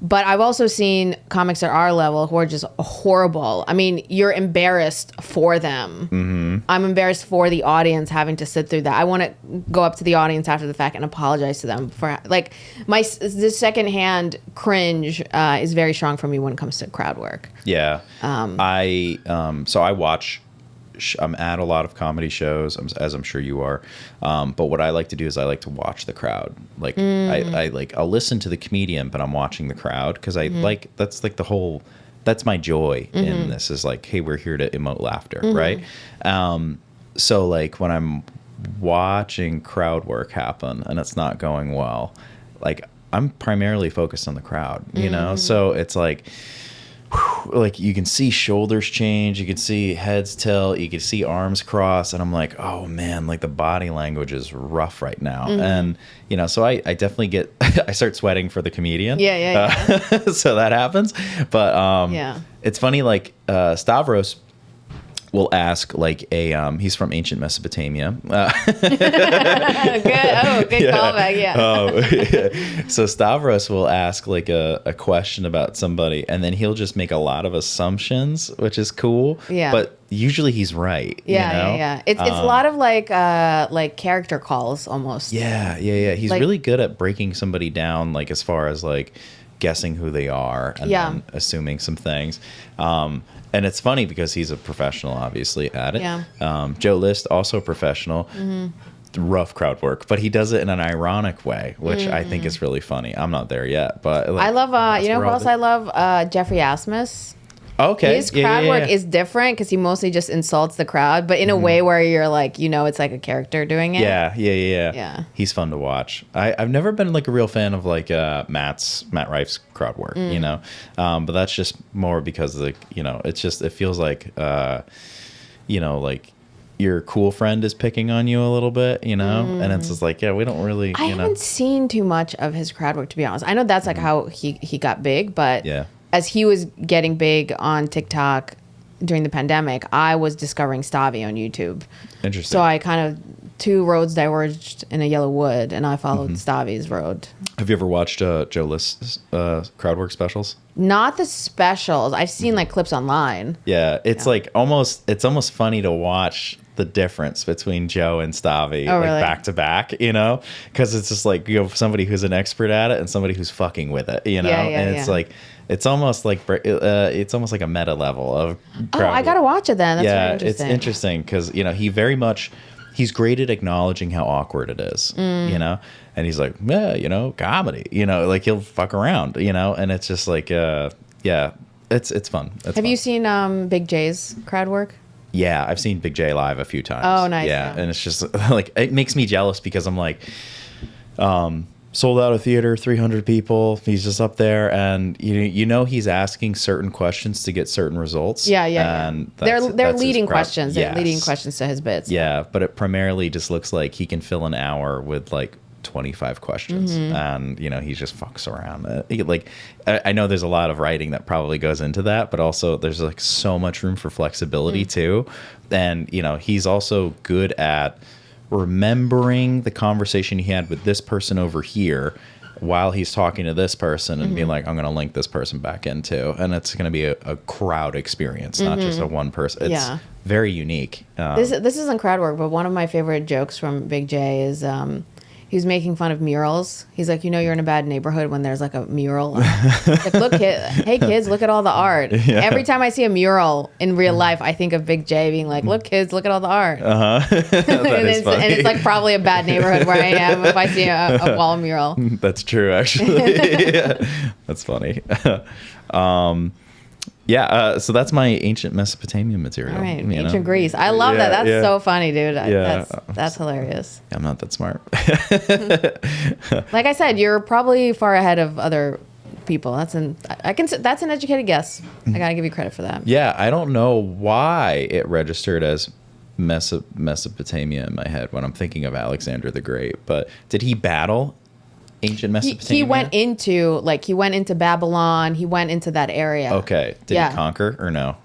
But I've also seen comics at our level who are just horrible. I mean, you're embarrassed for them. I'm embarrassed for the audience having to sit through that. I want to go up to the audience after the fact and apologize to them for like the secondhand cringe is very strong for me when it comes to crowd work. Yeah. I watch. I'm at a lot of comedy shows, as I'm sure you are. But what I like to do is I like to watch the crowd. Like I'll listen to the comedian, but I'm watching the crowd because that's my joy in this is like, hey, we're here to emote laughter, right? So like when I'm watching crowd work happen and it's not going well, like I'm primarily focused on the crowd, you know? So it's like, like you can see shoulders change, you can see heads tilt, you can see arms cross, and I'm like, oh man, like the body language is rough right now. And you know, so I definitely get I start sweating for the comedian. So that happens. But it's funny, like Stavros will ask like he's from ancient Mesopotamia. Good callback. So Stavros will ask like a question about somebody, and then he'll just make a lot of assumptions, which is cool. But usually he's right. It's a lot of like character calls almost. He's like, really good at breaking somebody down, like as far as like guessing who they are and then assuming some things. And it's funny because he's a professional, obviously, at it. Joe List, also a professional. Rough crowd work, but he does it in an ironic way, which I think is really funny. I'm not there yet, but like, I love, you know who else I love? Jeffrey Asmus. Okay. His crowd work is different because he mostly just insults the crowd, but in a way where you're like, you know, it's like a character doing it. Yeah. He's fun to watch. I've never been like a real fan of like Matt Rife's crowd work, you know, but that's just more because like, you know, it feels like, you know, like your cool friend is picking on you a little bit, you know, and it's just like, we don't really. I haven't seen too much of his crowd work, to be honest. I know that's like how he got big, but as he was getting big on TikTok during the pandemic, I was discovering Stavi on YouTube. Interesting. So I kind of, two roads diverged in a yellow wood, and I followed Stavi's road. Have you ever watched Joe List's crowd work specials? Not the specials. I've seen like clips online. Yeah, it's like it's almost funny to watch the difference between Joe and Stavi really? Back to back, you know, because it's just like you have somebody who's an expert at it and somebody who's fucking with it, you know, and it's like it's almost like a meta level of crowd I gotta watch it then. That's very it's interesting. interesting because you know he's great at acknowledging how awkward it is, you know, and he's like, yeah, you know, comedy, you know, like he'll fuck around, you know, and it's just like it's fun. Have you seen Big J's crowd work? Yeah, I've seen Big J live a few times. Oh, nice. Yeah, and it's just like it makes me jealous because I'm like, sold out a theater, 300 people. He's just up there, and you know he's asking certain questions to get certain results. And they're leading questions. They're leading questions to his bits. Yeah, but it primarily just looks like he can fill an hour with like 25 questions, and you know he just fucks around. Like I know there's a lot of writing that probably goes into that, but also there's like so much room for flexibility too. And you know he's also good at remembering the conversation he had with this person over here while he's talking to this person and being like, I'm going to link this person back into, and it's going to be a crowd experience, not just a one person. It's very unique. This isn't crowd work, but one of my favorite jokes from Big J is he was making fun of murals. He's like, you know, you're in a bad neighborhood when there's like a mural. Like, look, hey kids, look at all the art. Every time I see a mural in real life, I think of Big J being like, look, kids, look at all the art. and it's like probably a bad neighborhood where I am if I see a wall mural. That's true, actually. That's funny. So that's my ancient Mesopotamia material. All right, ancient Greece. I love that. That's so funny, dude. That's hilarious. I'm not that smart. Like I said, you're probably far ahead of other people. That's an educated guess. I gotta give you credit for that. Yeah, I don't know why it registered as Mesopotamia in my head when I'm thinking of Alexander the Great. But did he battle ancient Mesopotamia? He went into Babylon. He went into that area. Okay. Did he conquer or no?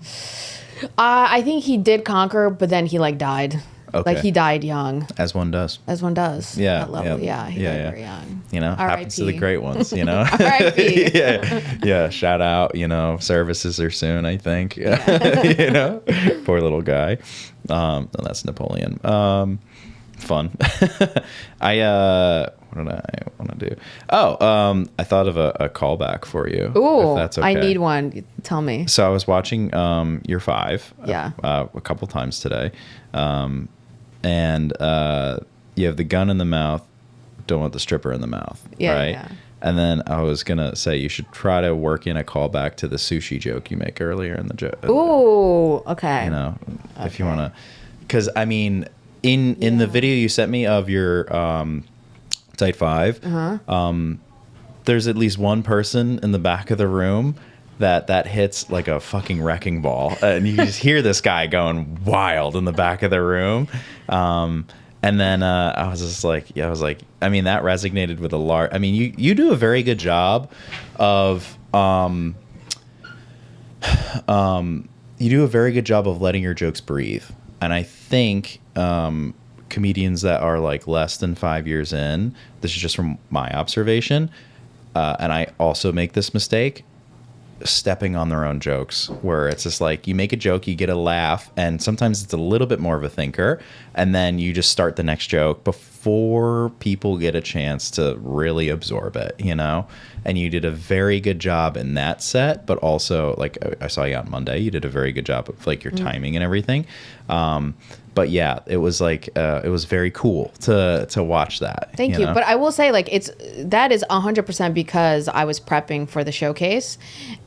I think he did conquer, but then he like died. Okay. Like he died young. As one does. Yeah. That level. He died very young. You know, happens to the great ones, you know. R.I.P. Yeah. Shout out, you know, services are soon, I think. You know, poor little guy. That's Napoleon. Fun. What did I want to do? I thought of a callback for you. Ooh, if that's okay. I need one. Tell me. So I was watching Year 5 a couple times today. And you have the gun in the mouth, don't want the stripper in the mouth, right? Yeah. And then I was going to say you should try to work in a callback to the sushi joke you make earlier in the joke. Ooh, okay. You know, if you want to. Because, I mean, in the video you sent me of your Type 5, there's at least one person in the back of the room that hits like a fucking wrecking ball, and you just hear this guy going wild in the back of the room. And then I was just like, yeah, I was like, I mean, that resonated with a large. I mean, you do a very good job of you do a very good job of letting your jokes breathe. And I think comedians that are like less than 5 years in, this is just from my observation, and I also make this mistake, stepping on their own jokes, where it's just like you make a joke, you get a laugh, and sometimes it's a little bit more of a thinker, and then you just start the next joke before people get a chance to really absorb it, you know? And you did a very good job in that set, but also, like, I saw you on Monday, you did a very good job of like your timing and everything. But yeah, it was like it was very cool to watch that. Thank you. know? But I will say, like, that is 100% because I was prepping for the showcase,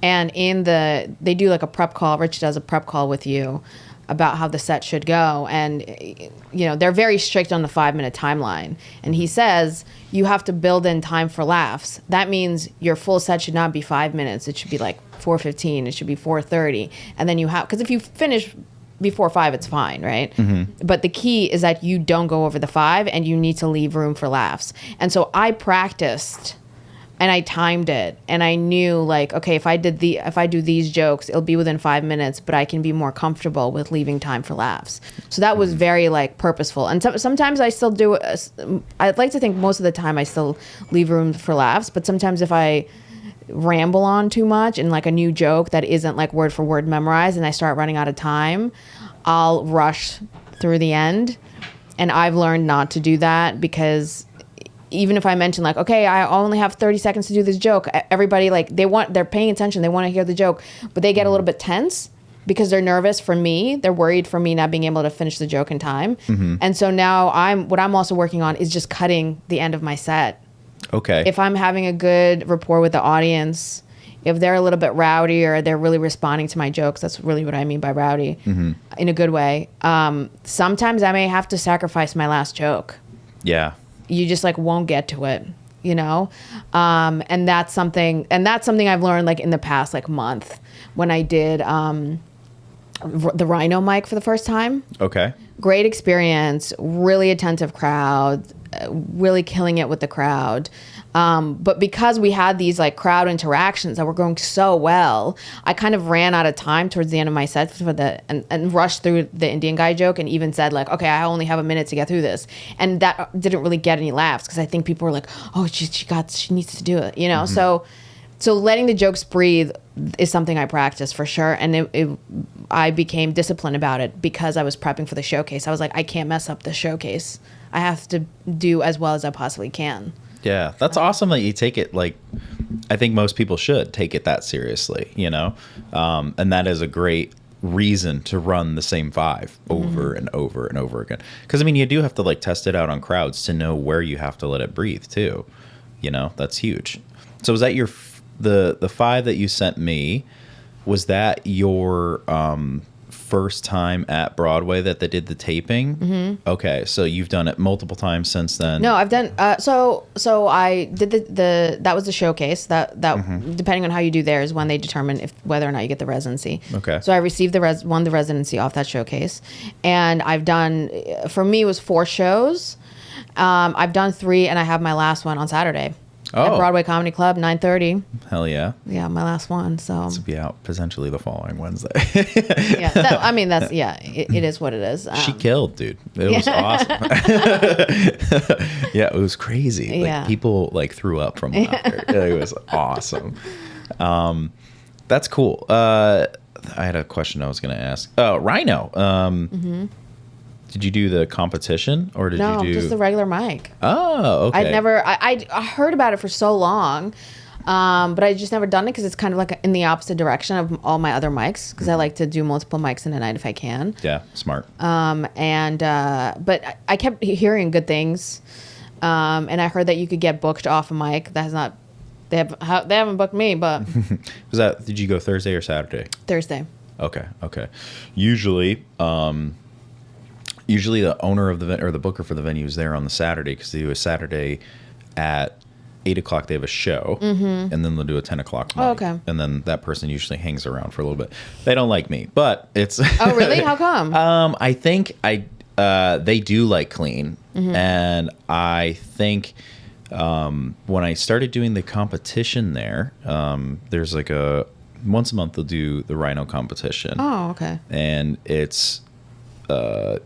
and they do like a prep call. Rich does a prep call with you about how the set should go, and they're very strict on the 5-minute timeline. And he says you have to build in time for laughs. That means your full set should not be 5 minutes. It should be like 4:15. It should be 4:30, and then because if you finish before 5, it's fine, right? Mm-hmm. But the key is that you don't go over the 5, and you need to leave room for laughs. And so I practiced, and I timed it, and I knew, like, okay, if I do these jokes, it'll be within 5 minutes, but I can be more comfortable with leaving time for laughs. So that was very, like, purposeful. And sometimes I still do it. I'd like to think most of the time I still leave room for laughs, but sometimes if I ramble on too much and like a new joke that isn't like word for word memorized and I start running out of time, I'll rush through the end. And I've learned not to do that, because even if I mention like, okay, I only have 30 seconds to do this joke, everybody, like, they're paying attention, they want to hear the joke, but they get a little bit tense because they're nervous for me. They're worried for me not being able to finish the joke in time. Mm-hmm. And so now what I'm also working on is just cutting the end of my set. Okay. If I'm having a good rapport with the audience, if they're a little bit rowdy or they're really responding to my jokes, that's really what I mean by rowdy, in a good way. Sometimes I may have to sacrifice my last joke. Yeah. You just like won't get to it, and that's something I've learned like in the past like month when I did the Rhino mic for the first time. Okay. Great experience, really attentive crowd, really killing it with the crowd. But because we had these like crowd interactions that were going so well, I kind of ran out of time towards the end of my set and rushed through the Indian guy joke, and even said like, okay, I only have a minute to get through this. And that didn't really get any laughs because I think people were like, oh, she needs to do it, Mm-hmm. So letting the jokes breathe is something I practice for sure. And I became disciplined about it because I was prepping for the showcase. I was like, I can't mess up the showcase. I have to do as well as I possibly can. Yeah, that's awesome that you take it, like, I think most people should take it that seriously, and that is a great reason to run the same 5 over and over and over again. Because, I mean, you do have to, like, test it out on crowds to know where you have to let it breathe, too. That's huge. So was that the 5 that you sent me, was that your first time at Broadway that they did the taping? Mm-hmm. Okay, so you've done it multiple times since then. No, I've done so I did that was the showcase that mm-hmm. depending on how you do theirs when they determine whether or not you get the residency. Okay. So I received won the residency off that showcase, and I've done, for me it was 4 shows. I've done 3, and I have my last one on Saturday. At Broadway Comedy Club, 9:30. Hell yeah. Yeah, my last one. So to be out potentially the following Wednesday. Yeah, it is what it is. She killed, dude. It was awesome. Yeah, it was crazy. Yeah. Like, people like threw up from laughter. It was awesome. That's cool. I had a question I was going to ask. Rhino. Mm-hmm. Did you do the competition, or did you do just the regular mic? Oh, okay. I heard about it for so long, but I just never done it because it's kind of like in the opposite direction of all my other mics, because I like to do multiple mics in a night if I can. Yeah, smart. But I kept hearing good things, and I heard that you could get booked off a mic. That has not. They haven't booked me, but Did you go Thursday or Saturday? Thursday. Okay. Usually the owner of the or the booker for the venue is there on the Saturday, because they do a Saturday at 8 o'clock they have a show, and then they'll do a 10 o'clock mic. Oh, okay. And then that person usually hangs around for a little bit. They don't like me, but it's Oh, really? How come? I think they do like clean, and I think when I started doing the competition there, there's like a once a month they'll do the rhino competition. Oh, okay. And it's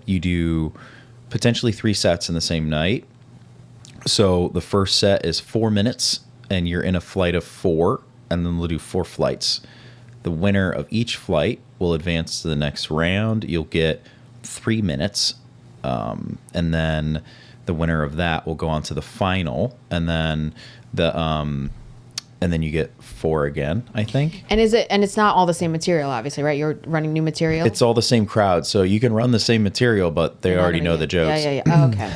you do potentially 3 sets in the same night. So the first set is 4 minutes, and you're in a flight of 4, and then they'll do 4 flights. The winner of each flight will advance to the next round. You'll get 3 minutes, and then the winner of that will go on to the final, and then you get 4 again, I think. And it's not all the same material, obviously, right? You're running new material. It's all the same crowd, so you can run the same material, but they already know the jokes. Yeah. Oh, okay.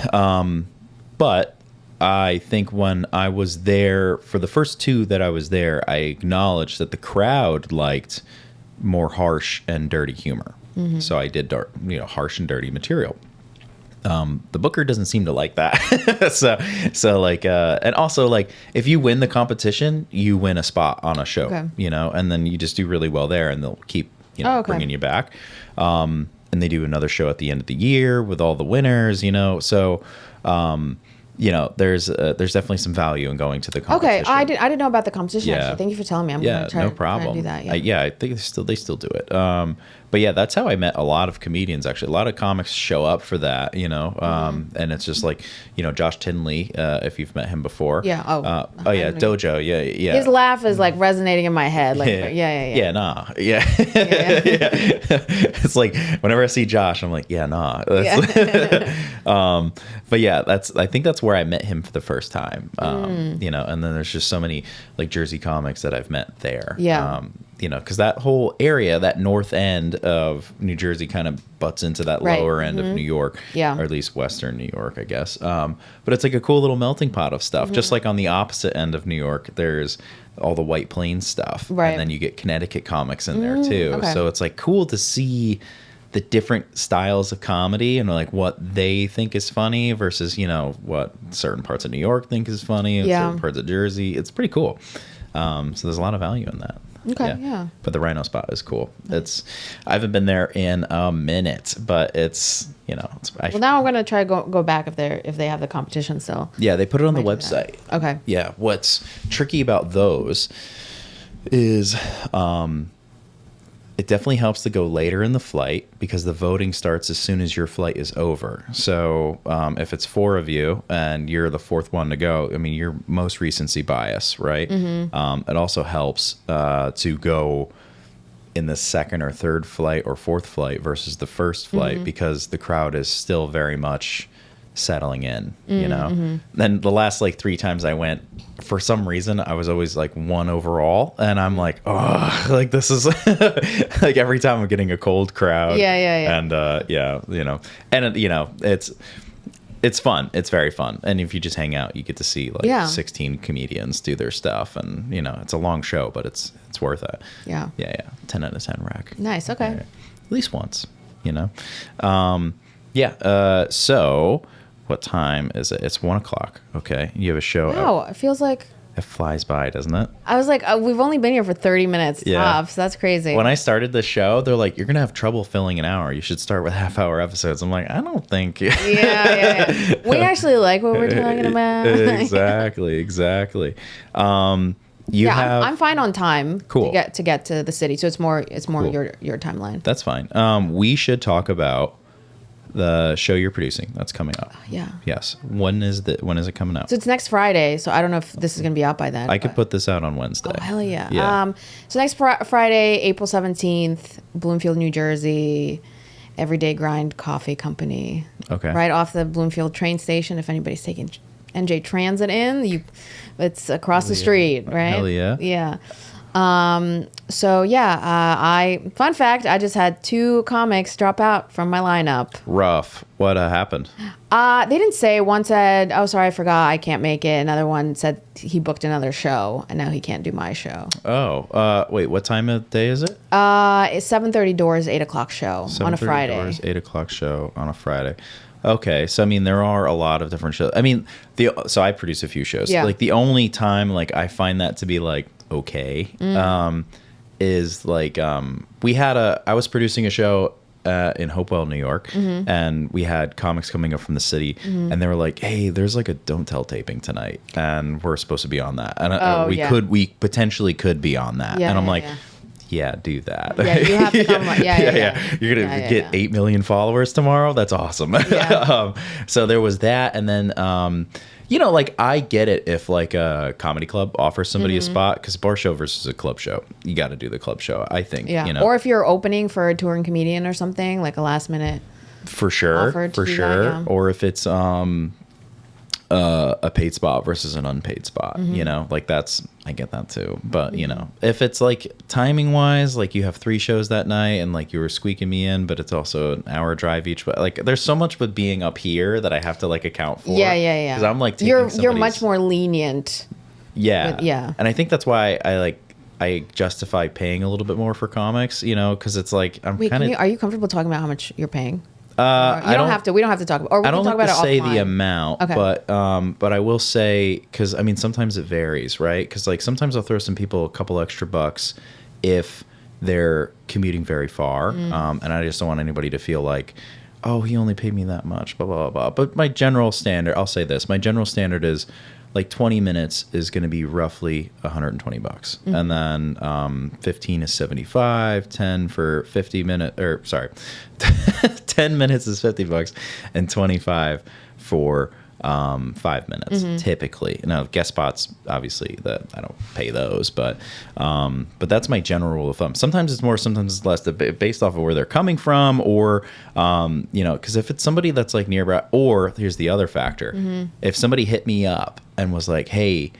But I think when I was there, for the first 2 that I was there, I acknowledged that the crowd liked more harsh and dirty humor. So I did harsh and dirty material. The booker doesn't seem to like that. so like, and also like, if you win the competition, you win a spot on a show, and then you just do really well there, and they'll keep, bringing you back. And they do another show at the end of the year with all the winners, so, there's definitely some value in going to the competition. Okay, I didn't know about the competition. Yeah. Actually, thank you for telling me. I'm Yeah, gonna try no to problem. do that. Yeah. I think they still do it. But yeah, that's how I met a lot of comedians. Actually, a lot of comics show up for that. And it's just like Josh Tinley, if you've met him before. Yeah. Yeah, Dojo. Yeah. His laugh is like resonating in my head. Like yeah. Yeah, nah. Yeah. It's like whenever I see Josh, I'm like, yeah, nah. But yeah, I think that's where I met him for the first time. And then there's just so many like Jersey comics that I've met there. Yeah. Because that whole area, that north end of New Jersey kind of butts into that lower end of New York, or at least Western New York, I guess. But it's like a cool little melting pot of stuff. Just like on the opposite end of New York, there's all the White Plains stuff. Right. And then you get Connecticut comics in there too. Okay. So it's like cool to see the different styles of comedy and like what they think is funny versus, what certain parts of New York think is funny and certain parts of Jersey. It's pretty cool. So there's a lot of value in that. Okay, yeah. But the Rhino spot is cool. I haven't been there in a minute, but it's, well, now I'm gonna try go back if they have the competition still. Yeah, they put it on the website. Okay. Yeah, what's tricky about those is it definitely helps to go later in the flight because the voting starts as soon as your flight is over. So if it's 4 of you and you're the 4th one to go, I mean, you're most recency bias, right? It also helps to go in the 2nd or 3rd flight or 4th flight versus the 1st flight because the crowd is still very much settling in, Then the last like 3 times I went, for some reason I was always like 1 overall, and I'm like, oh, like this is like every time I'm getting a cold crowd. And and it's fun. It's very fun. And if you just hang out, you get to see like 16 comedians do their stuff, and it's a long show, but it's worth it. Yeah 10 out of 10 rack. Nice. Okay. At least once. So what time is it? It's 1 o'clock. Okay. You have a show. Wow. It feels like it flies by, doesn't it? I was like, we've only been here for 30 minutes tops. That's crazy. When I started the show, they're like, you're going to have trouble filling an hour. You should start with half-hour episodes. I'm like, I don't think. Yeah. We actually like what we're talking about. Exactly. I'm fine on time. Cool. to get to the city. So it's more cool. your timeline. That's fine. We should talk about the show you're producing that's coming up. Yeah. Yes. When is it coming out? So it's next Friday. So I don't know if this is going to be out by then. I could put this out on Wednesday. Oh, hell yeah. So next Friday, April 17th, Bloomfield, New Jersey, Everyday Grind Coffee Company. Okay. Right off the Bloomfield train station. If anybody's taking NJ Transit it's across the street, right? Hell yeah. Yeah. Fun fact, I just had 2 comics drop out from my lineup. Rough. What happened? They didn't say. One said, oh, sorry, I forgot, I can't make it. Another one said he booked another show, and now he can't do my show. Oh, wait, what time of day is it? It's 7:30 doors, 8 o'clock show on a Friday. 8 o'clock show on a Friday. Okay, so I mean, there are a lot of different shows. I mean, so I produce a few shows. Yeah. Like the only time like I find that to be like okay, is like I was producing a show in Hopewell, New York, and we had comics coming up from the city, and they were like, "Hey, there's like a Don't Tell taping tonight, and we're supposed to be on that, and we potentially could be on that," Yeah, and I'm yeah, like. yeah. Yeah, do that. Yeah, you have to come on. Yeah. You're gonna Yeah, get 8 million followers tomorrow. That's awesome. Yeah. So there was that, and then like I get it if like a comedy club offers somebody a spot, because bar show versus a club show, you got to do the club show. I think. Yeah. Or if you're opening for a touring comedian or something, like a last minute. For sure. offer to For do sure. that, yeah. Or if it's a paid spot versus an unpaid spot, like I get that too. But if it's like timing wise, like you have 3 shows that night and like you were squeaking me in, but it's also an hour drive each, but like there's so much with being up here that I have to like account for. Yeah. Because I'm like taking you're much more lenient. Yeah. And I think that's why I justify paying a little bit more for comics, because it's like I'm Wait, kind of. are you comfortable talking about how much you're paying? I don't have to. We don't have to talk about. Or we I don't can talk like about to it say the offline. amount, Okay. but I will say, because I mean sometimes it varies, right? Because like sometimes I'll throw some people a couple extra bucks if they're commuting very far, and I just don't want anybody to feel like, oh, he only paid me that much, blah blah blah. But my general standard, I'll say this: my general standard is like 20 minutes is going to be roughly $120, and then 15 is 75, 10 for 50 minutes, or sorry, 10 minutes is $50, and 25 for 5 minutes typically. Now guest spots, obviously, that I don't pay those, but that's my general rule of thumb. Sometimes it's more, sometimes it's less, based off of where they're coming from, or because if it's somebody that's like nearby, or here's the other factor: if somebody hit me up and was like, hey,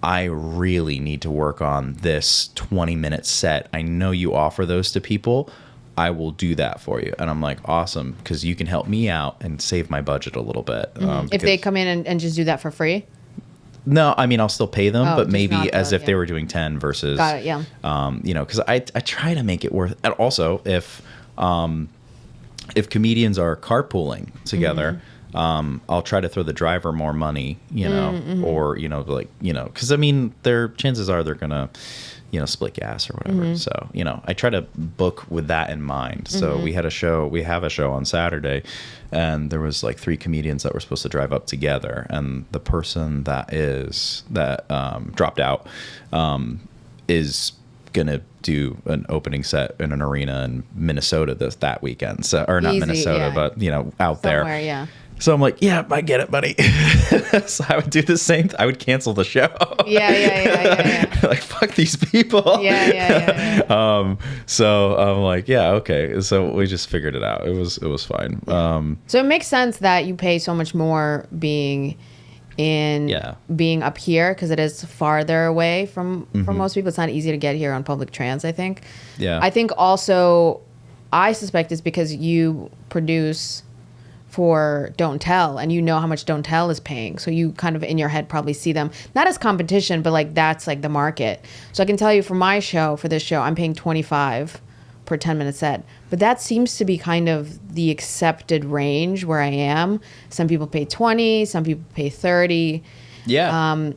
I really need to work on this 20-minute set, I know you offer those to people, I will do that for you. And I'm like, awesome, because you can help me out and save my budget a little bit. If they come in and just do that for free? No, I mean, I'll still pay them, but just maybe not as the- if they were doing 10 versus, Got it, yeah. Because I try to make it worth. And also, if comedians are carpooling together, I'll try to throw the driver more money, or because I mean, their chances are they're gonna, split gas or whatever. So I try to book with that in mind. So we have a show on Saturday, and there was like 3 comedians that were supposed to drive up together, and the person that dropped out is gonna do an opening set in an arena in Minnesota that weekend. So, or not Easy, Minnesota, yeah. but out there. Somewhere, yeah. So I'm like, yeah, I get it, buddy. So I would do the same. I would cancel the show. Yeah. Like, fuck these people. Yeah. So I'm like, yeah, okay. So we just figured it out. It was fine. So it makes sense that you pay so much more being up here, because it is farther away from most people. It's not easy to get here on public trans, I think. Yeah. I think also, I suspect it's because you produce for Don't Tell, and you know how much Don't Tell is paying, so you kind of in your head probably see them not as competition, but like that's like the market. So I can tell you for this show, I'm paying $25 per 10-minute set, but that seems to be kind of the accepted range where I am. Some people pay 20, some people pay 30. Yeah.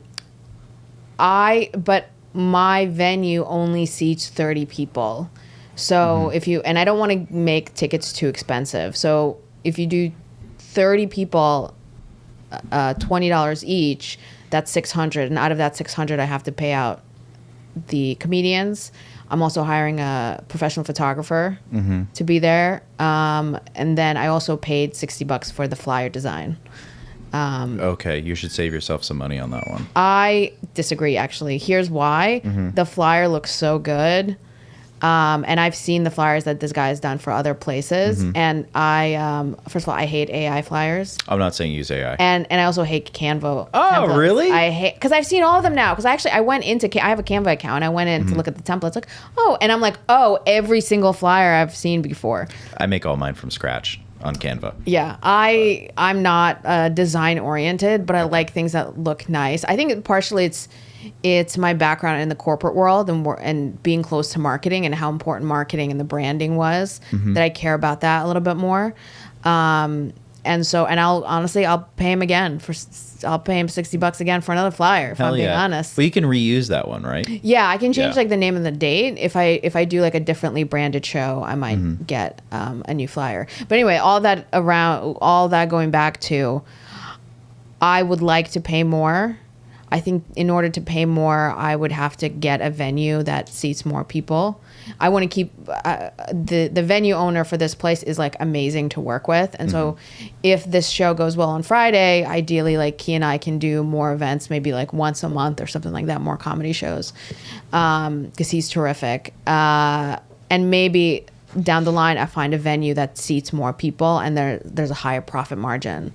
But my venue only seats 30 people, so and I don't want to make tickets too expensive, so if you do 30 people, $20 each, that's $600, and out of that $600 I have to pay out the comedians. I'm also hiring a professional photographer to be there, and then I also paid $60 for the flyer design. Okay, you should save yourself some money on that one. I disagree, actually. Here's why. The flyer looks so good. And I've seen the flyers that this guy has done for other places. And I, first of all, I hate AI flyers. I'm not saying use AI. And I also hate Canva. Oh, templates. really? I hate, because I've seen all of them now. Because I went into, I have a Canva account. I went in to look at the templates. Like, and I'm like, every single flyer I've seen before. I make all mine from scratch on Canva. Yeah, I'm not design oriented, but I like things that look nice. I think partially it's my background in the corporate world and being close to marketing and how important marketing and the branding was, that I care about that a little bit more. And so, and I'll pay him again I'll pay him $60 again for another flyer, if I'm being honest. But you can reuse that one, right? Yeah, I can change Yeah. like the name and the date. If I do like a differently branded show, I might get a new flyer. But anyway, all that going back to, I would like to pay more. I think in order to pay more, I would have to get a venue that seats more people. I want to keep the venue owner for this place is like amazing to work with, and so if this show goes well on Friday, ideally like he and I can do more events, maybe like once a month or something like that, more comedy shows, because he's terrific. And maybe down the line, I find a venue that seats more people, and there's a higher profit margin.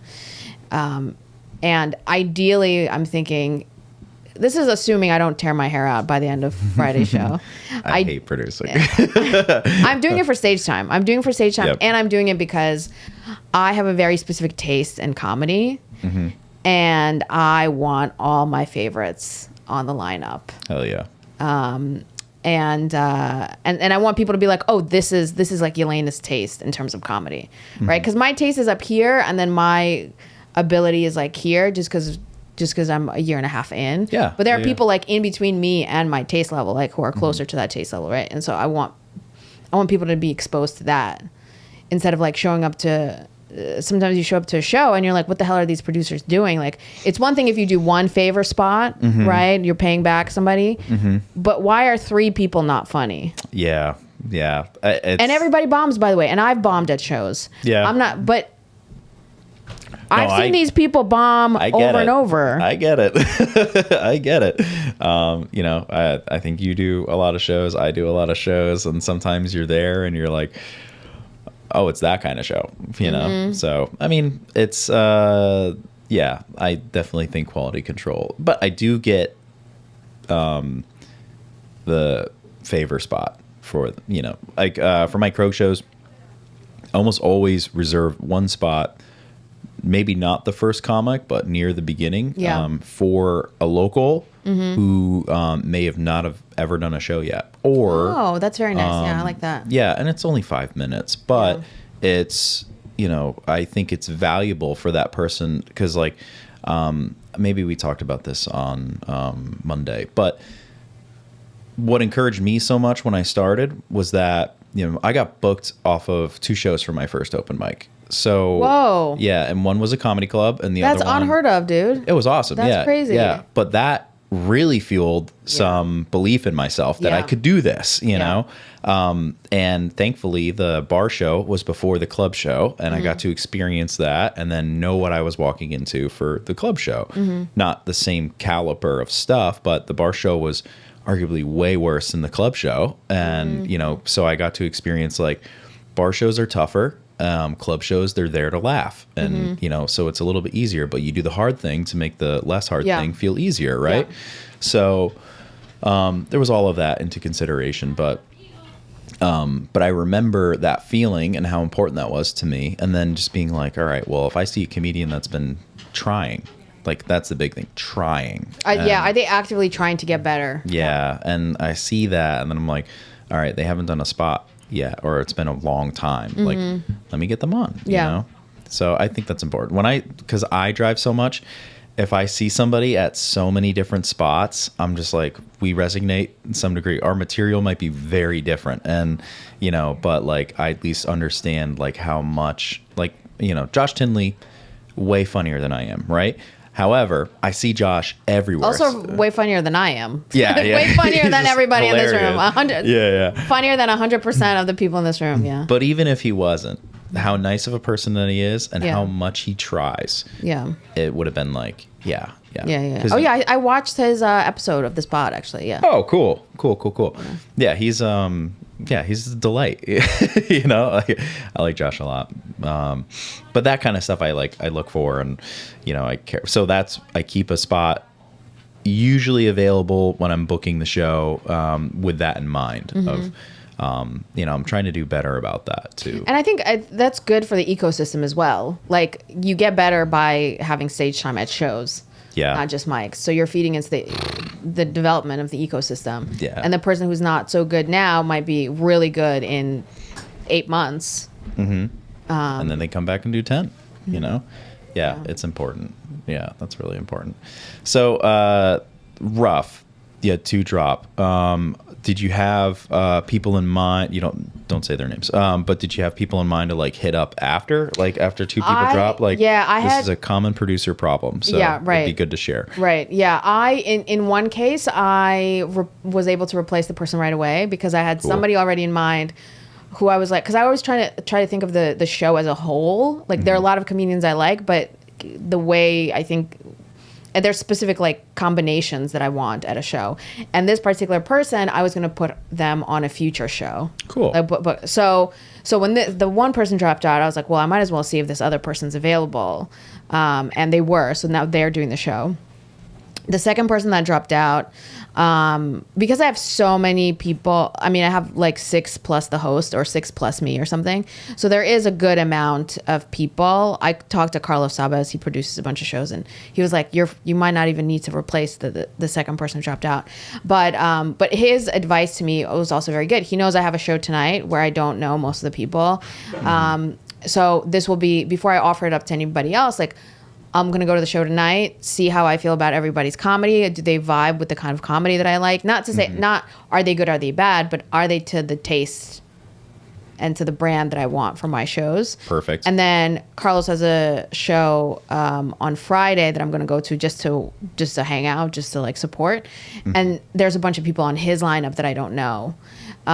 And ideally, I'm thinking, this is assuming I don't tear my hair out by the end of Friday's show. I hate producing. I'm doing it for stage time. Yep. And I'm doing it because I have a very specific taste in comedy, and I want all my favorites on the lineup. Hell yeah. And I want people to be like, oh, this is like Yelena's taste in terms of comedy, right? Because my taste is up here, and then my ability is like here, just because I'm a year and a half in. Yeah. But there are Yeah. people like in between me and my taste level, like who are closer to that taste level, right? And so I want people to be exposed to that instead of like showing up to. Sometimes you show up to a show and you're like, what the hell are these producers doing? Like, it's one thing if you do one favor spot, right? You're paying back somebody. But why are 3 people not funny? Yeah. Yeah. And everybody bombs, by the way. And I've bombed at shows. Yeah. I'm not, but I've I seen these people bomb get over it. and over. I get it. I get it. I think you do a lot of shows. I do a lot of shows. And sometimes you're there and you're like, oh, it's that kind of show, you know? So, I mean, it's, I definitely think quality control. But I do get the favor spot for, for my Crow shows, almost always reserve one spot, maybe not the first comic, but near the beginning, for a local who may have not have ever done a show yet. Or Oh, that's very nice. Yeah, I like that. yeah, and it's only 5 minutes, but it's, I think it's valuable for that person because, like, maybe we talked about this on Monday, but what encouraged me so much when I started was that, I got booked off of 2 shows for my first open mic. So, Whoa. Yeah, and one was a comedy club, and the That's other one, unheard of, dude. it was awesome. That's crazy. Yeah, but that really fueled some belief in myself that I Yeah. could do this, you Yeah. know? And thankfully, the bar show was before the club show, and I got to experience that and then know what I was walking into for the club show. Not the same caliber of stuff, but the bar show was arguably way worse than the club show. And, so I got to experience, like, bar shows are tougher. Club shows, they're there to laugh, and so it's a little bit easier, but you do the hard thing to make the less hard thing feel easier, right? Yeah. So there was all of that into consideration, but I remember that feeling and how important that was to me, and then just being like, all right, well, if I see a comedian that's been trying, like, that's the big thing, trying. Are they actively trying to get better? Yeah, and I see that, and then I'm like, all right, they haven't done a spot yet, or it's been a long time. Like, let me get them on. You know? So I think that's important. Because I drive so much, if I see somebody at so many different spots, I'm just like, we resonate in some degree. Our material might be very different, and but like I at least understand like how much, like, Josh Tinley, way funnier than I am, right? However, I see Josh everywhere. Also, way funnier than I am. Yeah. Way funnier He's than just everybody in this room. hilarious. 100. Yeah. Funnier than 100% of the people in this room. Yeah. But even if he wasn't, how nice of a person that he is, and Yeah. how much he tries, Yeah. it would have been like, yeah. Yeah. 'Cause Oh yeah, I watched his episode of this pod actually. Yeah. Oh, cool. Yeah, he's he's a delight. I like Josh a lot. But that kind of stuff I look for, and I care. So I keep a spot usually available when I'm booking the show, with that in mind of, I'm trying to do better about that too. And I think that's good for the ecosystem as well. Like, you get better by having stage time at shows. Yeah. Not just mics. So you're feeding into the development of the ecosystem. Yeah. And the person who's not so good now might be really good in 8 months. And then they come back and do 10. you know? Yeah, it's important. Yeah, that's really important. So, rough. Yeah, 2 drop. Did you have people in mind? You don't say their names. But did you have people in mind to like hit up after 2 people drop? Like, this is a common producer problem. So it'd be good to share. Right. Yeah. In one case, I was able to replace the person right away because I had somebody already in mind who I was like, because I always try to think of the show as a whole. Like there are a lot of comedians I like, but the way I think. And there's specific like combinations that I want at a show. And this particular person, I was going to put them on a future show. Cool. So when the one person dropped out, I was like, well, I might as well see if this other person's available. And they were. So now they're doing the show. The second person that dropped out, because I have so many people, I mean, I have like 6 plus the host or 6 plus me or something. So there is a good amount of people. I talked to Carlos Sabas, he produces a bunch of shows, and he was like, you might not even need to replace the second person who dropped out. But his advice to me was also very good. He knows I have a show tonight where I don't know most of the people. So this will be, before I offer it up to anybody else, like, I'm going to go to the show tonight, see how I feel about everybody's comedy. Do they vibe with the kind of comedy that I like? Not to say, not are they good, are they bad, but are they to the taste and to the brand that I want for my shows? Perfect. And then Carlos has a show on Friday that I'm going to go to just to hang out, just to like support. And there's a bunch of people on his lineup that I don't know. So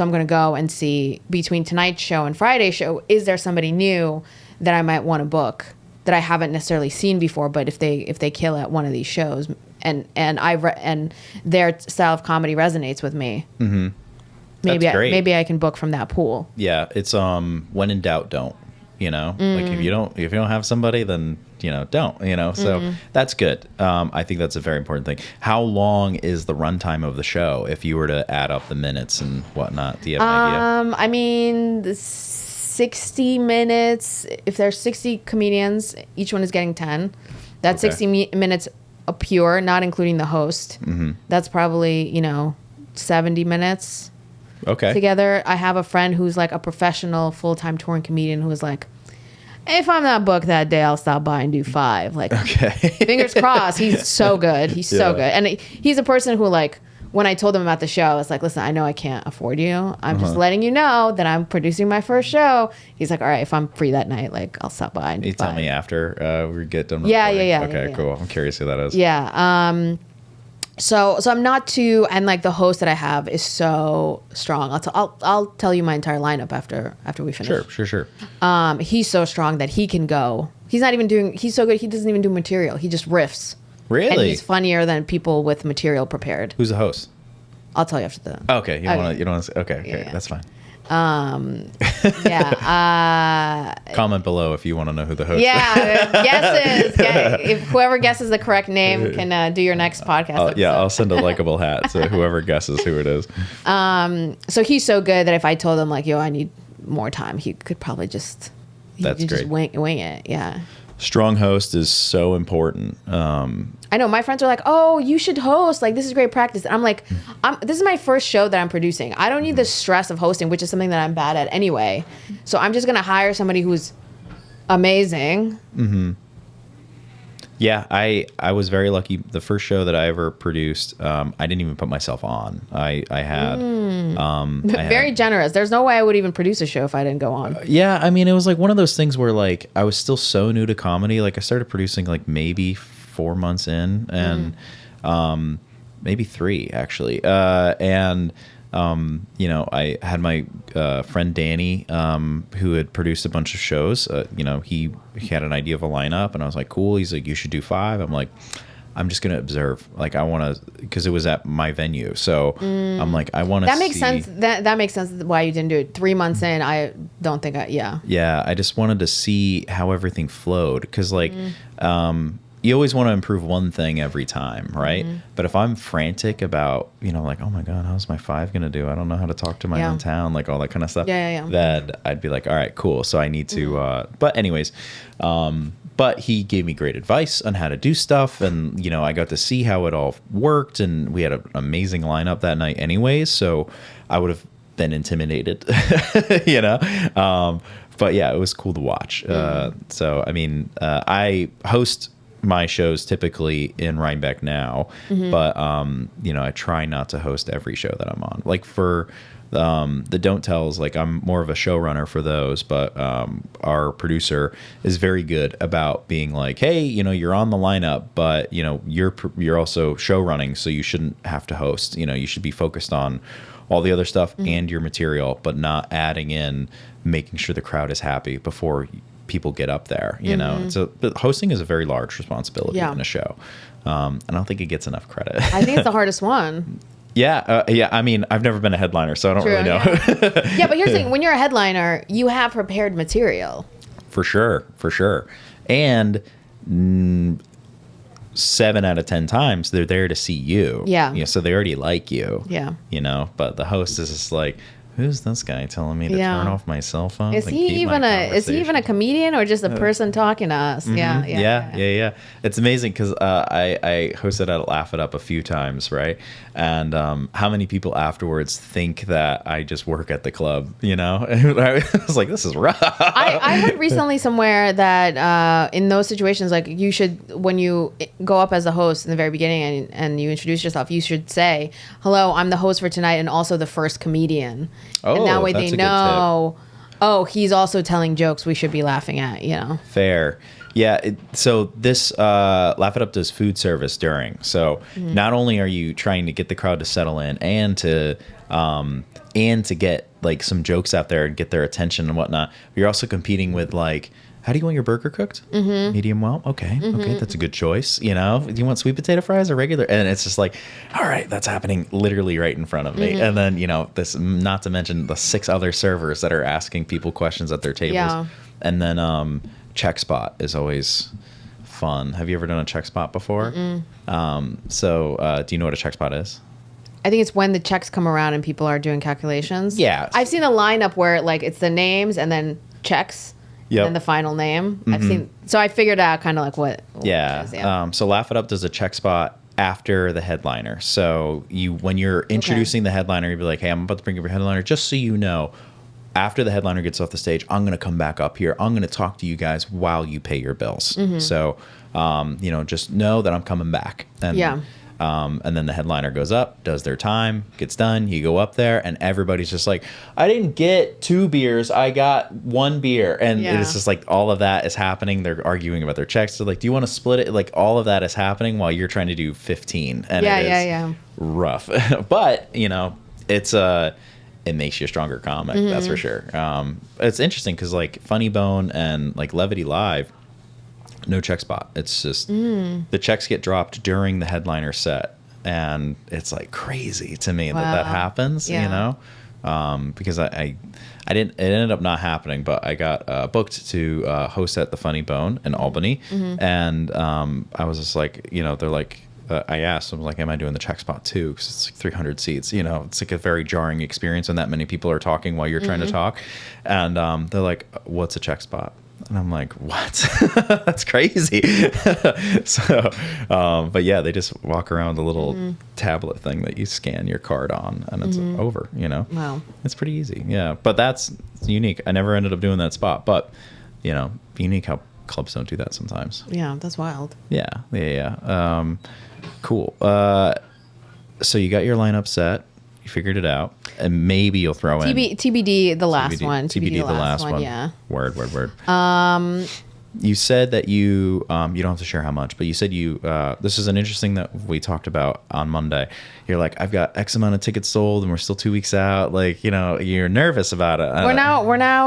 I'm going to go and see between tonight's show and Friday's show, is there somebody new that I might want to book that I haven't necessarily seen before, but if they kill at one of these shows and their style of comedy resonates with me, maybe I can book from that pool. Yeah, it's when in doubt, don't. Like if you don't have somebody, then don't. So that's good. I think that's a very important thing. How long is the runtime of the show if you were to add up the minutes and whatnot? Do you have an idea? I mean, 60 minutes. If there's 60 comedians, each one is getting 10. That's 60 minutes pure, not including the host. That's probably 70 minutes together. I have a friend who's like a professional full-time touring comedian who is like, if I'm not booked that day, I'll stop by and do 5. Like, fingers crossed. He's so good. He's so good. And he's a person who, like, when I told him about the show, I was like, listen, I know I can't afford you. I'm just letting you know that I'm producing my first show. He's like, all right, if I'm free that night, like, I'll stop by and do 5. You tell me after we get done. Yeah. Okay, cool. I'm curious who that is. Yeah. So I'm not too, and like the host that I have is so strong. I'll tell you my entire lineup after we finish. Sure. He's so strong that he can go. He's so good. He doesn't even do material. He just riffs. Really? And he's funnier than people with material prepared. Who's the host? I'll tell you after the. Okay. You don't want to. Okay. Yeah. That's fine. Comment below if you want to know who the host is. Guesses. If whoever guesses the correct name can do your next podcast. I'll send a Likeable hat to whoever guesses who it is. So he's so good that if I told him like, yo, I need more time, he could probably just. That's great. Just wing it. Yeah. Strong host is so important. I know my friends are like, "Oh, you should host. Like, this is great practice." And I'm like, "This is my first show that I'm producing. I don't need the stress of hosting, which is something that I'm bad at anyway. So I'm just gonna hire somebody who's amazing." Yeah, I was very lucky. The first show that I ever produced, I didn't even put myself on. I had very generous. There's no way I would even produce a show if I didn't go on. Yeah, I mean, it was like one of those things where like I was still so new to comedy. Like I started producing like maybe 4 months in, and maybe 3 actually. I had my friend Danny, who had produced a bunch of shows. He had an idea of a lineup, and I was like, cool. He's like, you should do 5. I'm like, I'm just gonna observe. Like, I want to, because it was at my venue. So I'm like, I want to. That makes sense. That makes sense why you didn't do it. 3 months in, I don't think. Yeah, I just wanted to see how everything flowed, because like. You always want to improve one thing every time, right? But if I'm frantic about, like, oh my God, how's my 5 going to do? I don't know how to talk to my own town, like all that kind of stuff. Then I'd be like, all right, cool. So I need to, but anyways, but he gave me great advice on how to do stuff. And, I got to see how it all worked. And we had an amazing lineup that night anyways. So I would have been intimidated, but yeah, it was cool to watch. So I mean, I host my shows typically in Rhinebeck now, but I try not to host every show that I'm on. Like for the Don't Tells, like I'm more of a showrunner for those, but our producer is very good about being like, hey, you're on the lineup, but you're also show running, so you shouldn't have to host. You should be focused on all the other stuff and your material, but not adding in making sure the crowd is happy before people get up there. So but hosting is a very large responsibility in a show. I don't think it gets enough credit. I think it's the hardest one. Yeah. I mean, I've never been a headliner, so I don't really know. Yeah, but here's the thing: when you're a headliner, you have prepared material. For sure. And 7 out of 10 times they're there to see you. Yeah. So they already like you. Yeah. But the host is just like, who's this guy telling me to turn off my cell phone? Is he even a comedian or just a person talking to us? Yeah. It's amazing because I hosted at Laugh It Up a few times, right? And how many people afterwards think that I just work at the club? I was like, this is rough. I heard recently somewhere that in those situations, like you should, when you go up as a host in the very beginning and you introduce yourself, you should say, "Hello, I'm the host for tonight and also the first comedian." Oh, and that way that's they a good know, oh, he's also telling jokes we should be laughing at, Fair. Yeah. So this Laugh It Up does food service during. So not only are you trying to get the crowd to settle in and to get like some jokes out there and get their attention and whatnot, you're also competing with like, how do you want your burger cooked? Medium well? Okay, that's a good choice. Do you want sweet potato fries or regular? And it's just like, all right, that's happening literally right in front of me. And then, this, not to mention the 6 other servers that are asking people questions at their tables. Yeah. And then check spot is always fun. Have you ever done a check spot before? So do you know what a check spot is? I think it's when the checks come around and people are doing calculations. Yeah. I've seen a lineup where like it's the names and then checks. Yep. And the final name. I've seen, so I figured out kind of like what it is, so Laugh It Up does a check spot after the headliner. So when you're introducing the headliner, you'll be like, hey, I'm about to bring up your headliner. Just so you know, after the headliner gets off the stage, I'm going to come back up here. I'm going to talk to you guys while you pay your bills. So, just know that I'm coming back. And then the headliner goes up, does their time, gets done. You go up there, and everybody's just like, I didn't get 2 beers. I got 1 beer. And it's just like all of that is happening. They're arguing about their checks. They're like, do you want to split it? Like all of that is happening while you're trying to do 15. And it is rough. But, it's it makes you a stronger comic. That's for sure. It's interesting because like Funny Bone and like Levity Live, no check spot. It's just the checks get dropped during the headliner set, and it's like crazy to me that happens. Because I didn't. It ended up not happening, but I got booked to host at the Funny Bone in Albany, and I was just like, they're like. I asked, I was like, am I doing the check spot too? Because it's like 300 seats. It's like a very jarring experience when that many people are talking while you're trying to talk. And they're like, what's a check spot? And I'm like, what? That's crazy. But yeah, they just walk around with a little tablet thing that you scan your card on, and it's over, Wow. It's pretty easy. Yeah. But that's unique. I never ended up doing that spot. But, unique how clubs don't do that sometimes. Yeah, that's wild. Yeah. Cool. So you got your lineup set. You figured it out, and maybe you'll throw in TBD the last one. TBD the last one. Yeah. Word. You said that you don't have to share how much, but you said this is an interesting that we talked about on Monday. You're like, I've got X amount of tickets sold, and we're still 2 weeks out. Like, you're nervous about it. We're now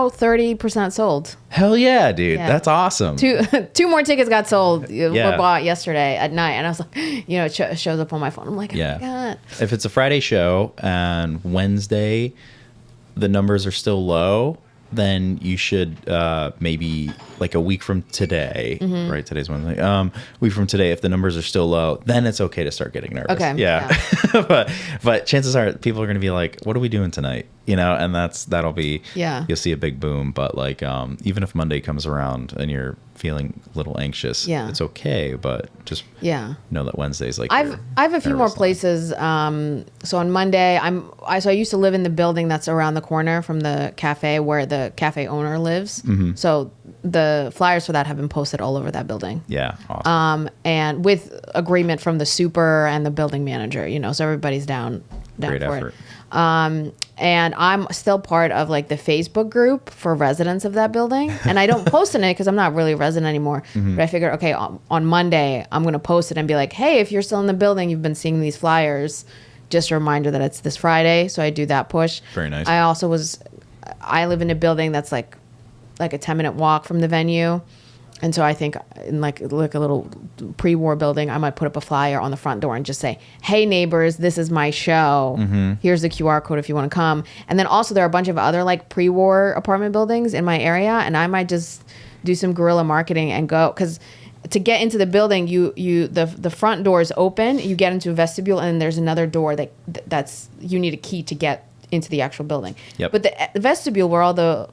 30% sold. Hell yeah, dude. Yeah. That's awesome. Two more tickets got sold. Were bought yesterday at night, and I was like, it shows up on my phone. I'm like, oh my God. If it's a Friday show and Wednesday the numbers are still low, then you should maybe like a week from today, right? Today's Wednesday. Week from today, if the numbers are still low, then it's okay to start getting nervous. Okay. Yeah. but chances are people are going to be like, what are we doing tonight? and that'll be, Yeah. you'll see a big boom. But like, even if Monday comes around and you're feeling a little anxious, Yeah. it's okay. But just Yeah. know that Wednesday's like, I your have a few more nervous line. places. So on Monday, I used to live in the building that's around the corner from the cafe where the cafe owner lives. Mm-hmm. So the flyers for that have been posted all over that building. Yeah, awesome. And with agreement from the super and the building manager, so everybody's down Great for effort. it. And I'm still part of like the Facebook group for residents of that building. And I don't post in it because I'm not really a resident anymore. Mm-hmm. But I figured, okay, on Monday, I'm going to post it and be like, hey, if you're still in the building, you've been seeing these flyers, just a reminder that it's this Friday. So I do that push. Very nice. I live in a building that's like a 10-minute walk from the venue. And so I think in like a little pre-war building, I might put up a flyer on the front door and just say, hey, neighbors, this is my show. Mm-hmm. Here's the QR code if you want to come. And then also there are a bunch of other like pre-war apartment buildings in my area. And I might just do some guerrilla marketing and go. Because to get into the building, the front door is open. You get into a vestibule and there's another door that's you need a key to get into the actual building. Yep. But the vestibule where all the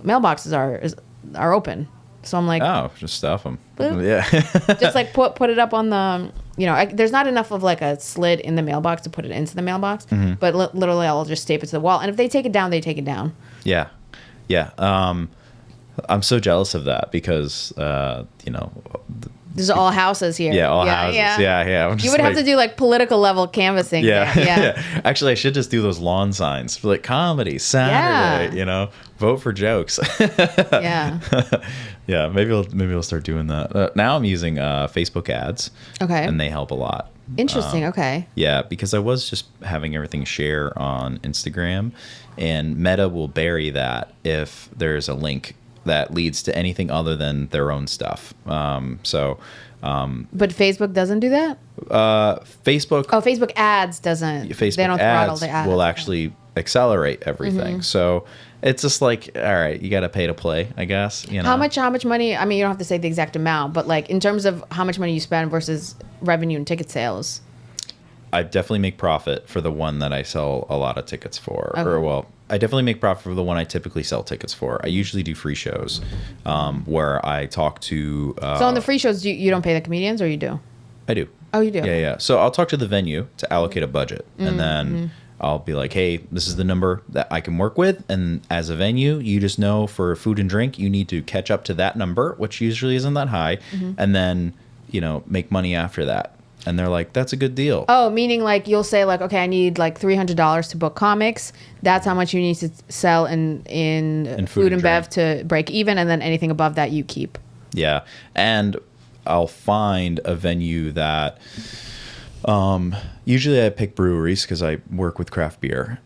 mailboxes are open. So I'm like, Oh, just stuff them. Boop. Yeah. just like put it up on the, there's not enough of like a slit in the mailbox to put it into the mailbox, but literally I'll just tape it to the wall. And if they take it down, they take it down. Yeah. Yeah. I'm so jealous of that because, There's all houses here. yeah, all houses. Yeah. I'm You just would have like- to do like political level canvassing. Yeah, there. Yeah. Actually, I should just do those lawn signs for like comedy Saturday. Vote for jokes. Yeah. Yeah, maybe we'll start doing that. Now I'm using Facebook ads. Okay. And they help a lot. Interesting. Okay. Yeah, because I was just having everything share on Instagram, and Meta will bury that if there's a link that leads to anything other than their own stuff. But Facebook doesn't do that? Facebook. Oh, Facebook ads doesn't. Facebook they don't throttle ads the ads. will actually accelerate everything. Mm-hmm. So it's just like, all right, you got to pay to play, I guess. How much money? I mean, you don't have to say the exact amount, but like in terms of how much money you spend versus revenue and ticket sales. I definitely make profit for the one that I sell a lot of tickets for. Okay. I definitely make profit for the one I typically sell tickets for. I usually do free shows where I talk to... So on the free shows, you don't pay the comedians, or you do? I do. Oh, you do? Yeah. So I'll talk to the venue to allocate a budget. And then I'll be like, hey, this is the number that I can work with. And as a venue, you just know for food and drink, you need to catch up to that number, which usually isn't that high. And then, make money after that. And they're like, that's a good deal. Oh, meaning like you'll say like, okay, I need like $300 to book comics. That's how much you need to sell in food and bev to break even. And then anything above that you keep. Yeah. And I'll find a venue that usually I pick breweries because I work with craft beer.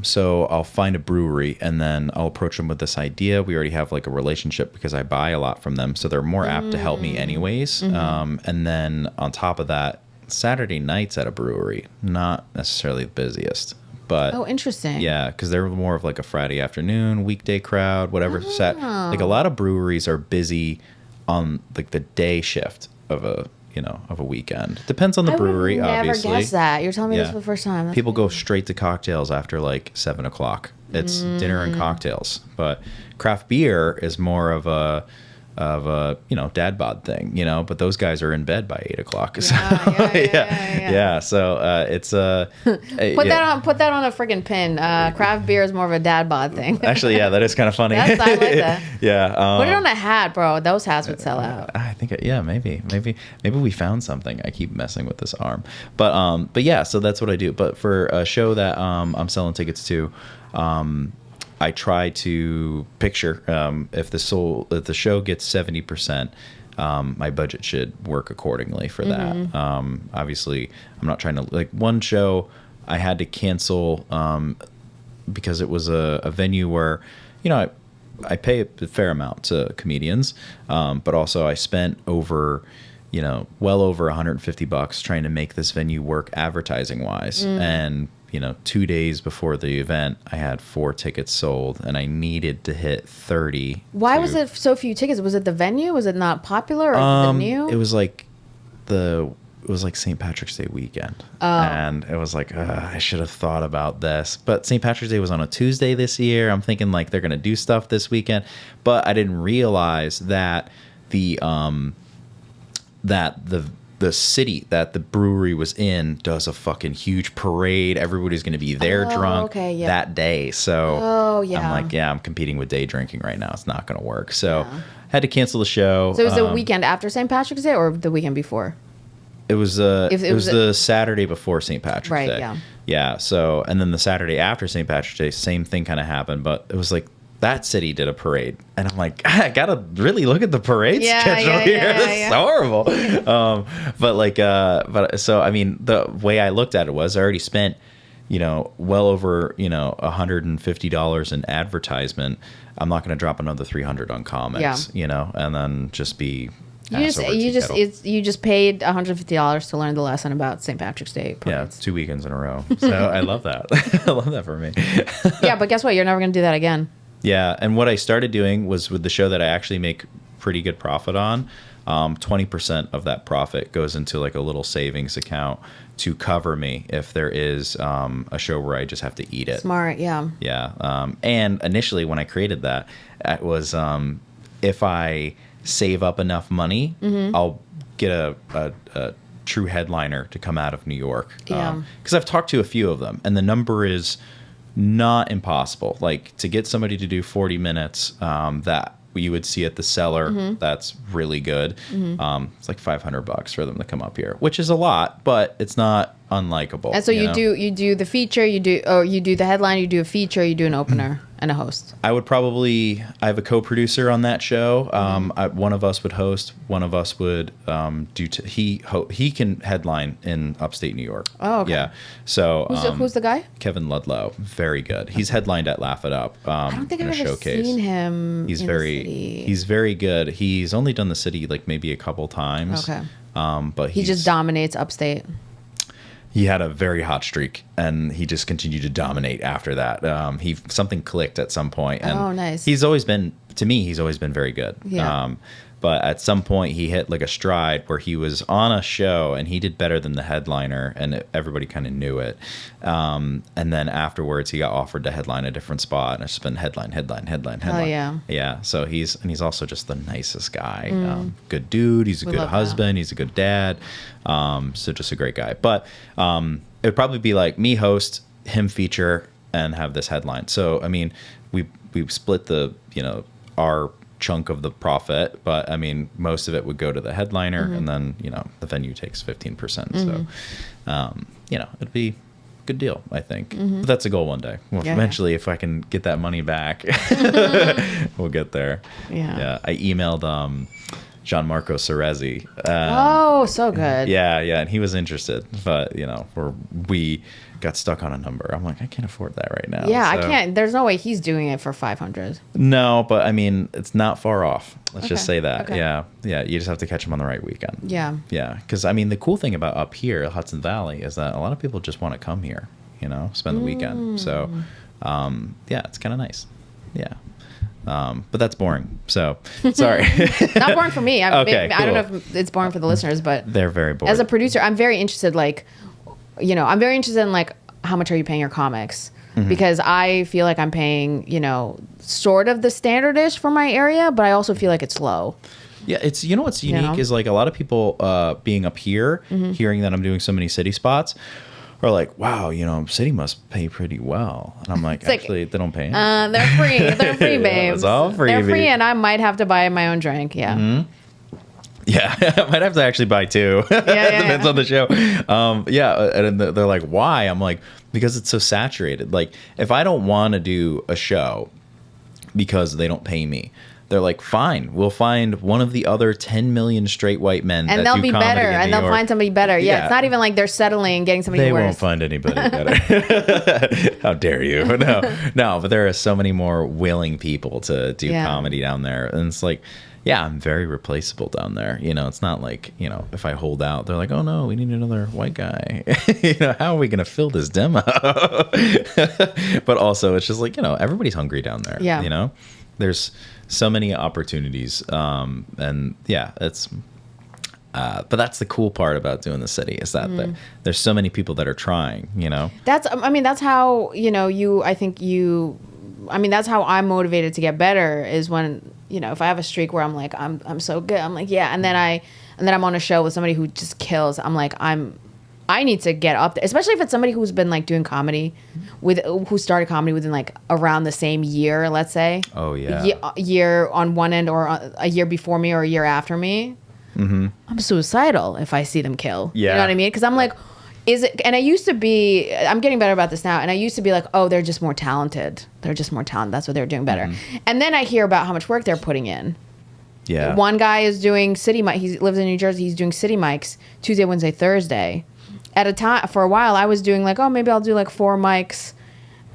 So I'll find a brewery and then I'll approach them with this idea. We already have like a relationship because I buy a lot from them. So they're more apt to help me anyways. And then on top of that, Saturday nights at a brewery, not necessarily the busiest. But Oh, interesting. yeah, because they're more of like a Friday afternoon, weekday crowd, whatever set. Like a lot of breweries are busy on like the day shift of a weekend. Depends on the brewery, I would never obviously. guess that. You're telling me this Yeah. for the first time. That's People go straight to cocktails after like 7:00. It's dinner and cocktails. But craft beer is more of a dad bod thing, but those guys are in bed by 8:00. So, yeah. So it's Put that on a friggin' pin. Craft beer is more of a dad bod thing. Actually, yeah, that is kind of funny. I like that. Yeah. Put it on a hat, bro. Those hats would sell out. I think, maybe we found something. I keep messing with this arm, but yeah. So that's what I do. But for a show that I'm selling tickets to, I try to picture if the show gets 70%, my budget should work accordingly for that. Obviously, I'm not trying to like one show I had to cancel because it was a venue where I pay a fair amount to comedians, but also I spent over well over $150 trying to make this venue work advertising wise. And 2 days before the event, I had 4 tickets sold, and I needed to hit 30. Why was it so few tickets? Was it the venue? Was it not popular, or was it new? It was like it was like St. Patrick's Day weekend. And it was like, I should have thought about this. But St. Patrick's Day was on a Tuesday this year. I'm thinking like they're going to do stuff this weekend. But I didn't realize that the city that the brewery was in does a fucking huge parade. Everybody's going to be there drunk that day. So I'm like, I'm competing with day drinking right now. It's not going to work. So had to cancel the show. So it was the weekend after St. Patrick's Day or the weekend before? It was the Saturday before St. Patrick's Day. Right, yeah. Yeah, so, and then the Saturday after St. Patrick's Day, same thing kind of happened, but it was like, that city did a parade. And I'm like, I got to really look at the parade schedule here. That's horrible. So, I mean, the way I looked at it was I already spent, well over, $150 in advertisement. I'm not going to drop another $300 on comics, and then just be... You just paid $150 to learn the lesson about St. Patrick's Day parades. Yeah, 2 weekends in a row. So I love that. I love that for me. Yeah, but guess what? You're never going to do that again. Yeah, and what I started doing was with the show that I actually make pretty good profit on, 20% of that profit goes into like a little savings account to cover me if there is a show where I just have to eat it. Smart, yeah. Yeah, and initially when I created that, it was if I save up enough money, I'll get a true headliner to come out of New York. Yeah. Because I've talked to a few of them, and the number is not impossible. Like to get somebody to do 40 minutes that you would see at the Cellar, that's really good. It's like $500 for them to come up here, which is a lot, but it's not unlikable. And so you do the feature, you do the headline, you do a feature, you do an opener and a host. I have a co-producer on that show. One of us would host, one of us would he can headline in upstate New York. Oh, okay. Yeah. So who's the guy? Kevin Ludlow, very good. He's headlined at Laugh It Up. I don't think I've ever seen him. He's very good. He's only done the city like maybe a couple times. Okay. But he just dominates upstate. He had a very hot streak, and he just continued to dominate after that. Something clicked at some point, and nice. He's always been very good. Yeah. But at some point, he hit like a stride where he was on a show, and he did better than the headliner, and everybody kind of knew it. And then afterwards, he got offered to headline a different spot, and it's just been headline. Oh yeah. Yeah. So he's also just the nicest guy. Good dude. He's a good husband. He's a good dad. So just a great guy. But it would probably be like me host, him feature, and have this headline. So I mean, we split the our chunk of the profit, but I mean most of it would go to the headliner, and then the venue takes 15%. So it'd be a good deal, I think. But that's a goal one day. Well, eventually, if I can get that money back, we'll get there. Yeah. I emailed Gianmarco Cerezi. So good. Yeah, and he was interested, but we got stuck on a number. I'm like, I can't afford that right now. Yeah, so. I can't. There's no way he's doing it for 500. No, but I mean, it's not far off. Let's just say that. Okay. Yeah. You just have to catch him on the right weekend. Yeah. Because I mean, the cool thing about up here, Hudson Valley, is that a lot of people just want to come here, spend the weekend. So, it's kind of nice. Yeah. But that's boring. So sorry. Not boring for me. Okay, I don't know if it's boring for the listeners, but they're very boring. As a producer, I'm very interested. I'm very interested in how much are you paying your comics? Because I feel like I'm paying, sort of the standard-ish for my area, but I also feel like it's low. Yeah, it's what's unique is like a lot of people being up here, hearing that I'm doing so many city spots, are like, wow, city must pay pretty well. And I'm like, actually, they don't pay. They're free. They're free, babe. It's all free. They're free, and I might have to buy my own drink. Yeah. Yeah, I might have to actually buy two. Depends on the show. And they're like, why? I'm like, because it's so saturated. Like, if I don't want to do a show because they don't pay me, they're like, fine, we'll find one of the other 10 million straight white men and that they'll do be comedy better, in and New they'll York. find somebody better. Yeah, it's not even like they're settling and getting somebody they worse. They won't find anybody better. How dare you? No, but there are so many more willing people to do comedy down there. And it's like, yeah, I'm very replaceable down there. It's not like, if I hold out, they're like, oh no, we need another white guy. How are we going to fill this demo? But also it's just like, everybody's hungry down there. Yeah. There's so many opportunities. And yeah, it's, But that's the cool part about doing the city is that there's so many people that are trying, you know? That's how, that's how I'm motivated to get better is when, if I have a streak where I'm like, I'm so good. I'm like, yeah. And then I'm on a show with somebody who just kills. I'm like, I need to get up there, especially if it's somebody who's been like doing comedy who started comedy within like around the same year, let's say. Oh yeah. Year on one end or a year before me or a year after me. Mm-hmm. I'm suicidal if I see them kill. Yeah. You know what I mean? Because I'm like, and I used to be, I'm getting better about this now. And I used to be like, oh, they're just more talented. That's what they're doing better. Mm-hmm. And then I hear about how much work they're putting in. Yeah. One guy is doing city mic. He lives in New Jersey. He's doing city mics Tuesday, Wednesday, Thursday. At a time, for a while, I was doing like, oh, maybe I'll do like 4 mics,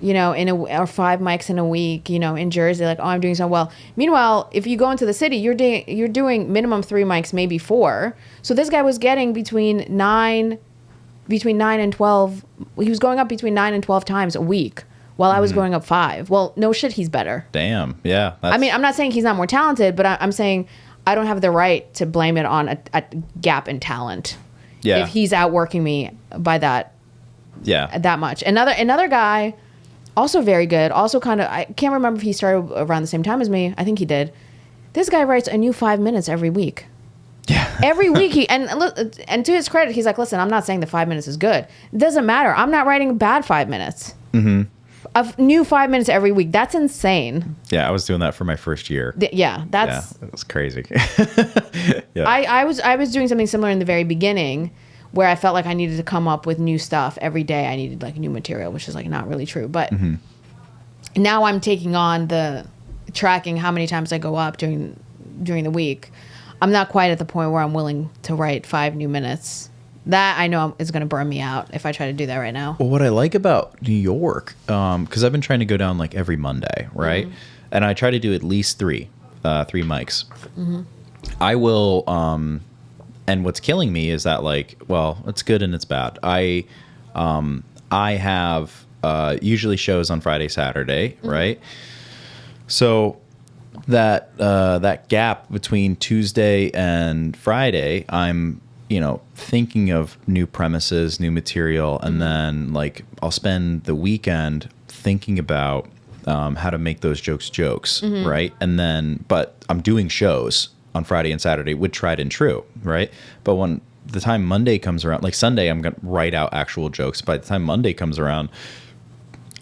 or 5 mics in a week, in Jersey. Like, oh, I'm doing so well. Meanwhile, if you go into the city, you're doing minimum 3 mics, maybe 4. So this guy was getting between 9 and 12. He was going up between 9 and 12 times a week, while I was going up 5. Well, no shit, he's better. Damn. Yeah. I mean, I'm not saying he's not more talented, but I'm saying I don't have the right to blame it on a gap in talent. Yeah. If he's outworking me by that much. Another guy, also very good, also kind of, I can't remember if he started around the same time as me. I think he did. This guy writes a new 5 minutes every week. Yeah. Every week and to his credit, he's like, listen, I'm not saying the 5 minutes is good. It doesn't matter. I'm not writing bad 5 minutes. Mm-hmm. A new 5 minutes every week. That's insane. Yeah, I was doing that for my first year. It was crazy. Yeah. I was doing something similar in the very beginning where I felt like I needed to come up with new stuff every day. I needed like new material, which is like not really true. But now I'm taking on the tracking how many times I go up during the week. I'm not quite at the point where I'm willing to write 5 new minutes. That I know is going to burn me out if I try to do that right now. Well, what I like about New York, because I've been trying to go down like every Monday, right? Mm-hmm. And I try to do at least 3 mics. Mm-hmm. I will, and what's killing me is that like, well, it's good and it's bad. I have usually shows on Friday, Saturday, right? So that gap between Tuesday and Friday, I'm thinking of new premises, new material, and then like I'll spend the weekend thinking about how to make those jokes, right? And then, but I'm doing shows on Friday and Saturday with Tried and True, right? But when the time Monday comes around, like Sunday, I'm going to write out actual jokes. By the time Monday comes around,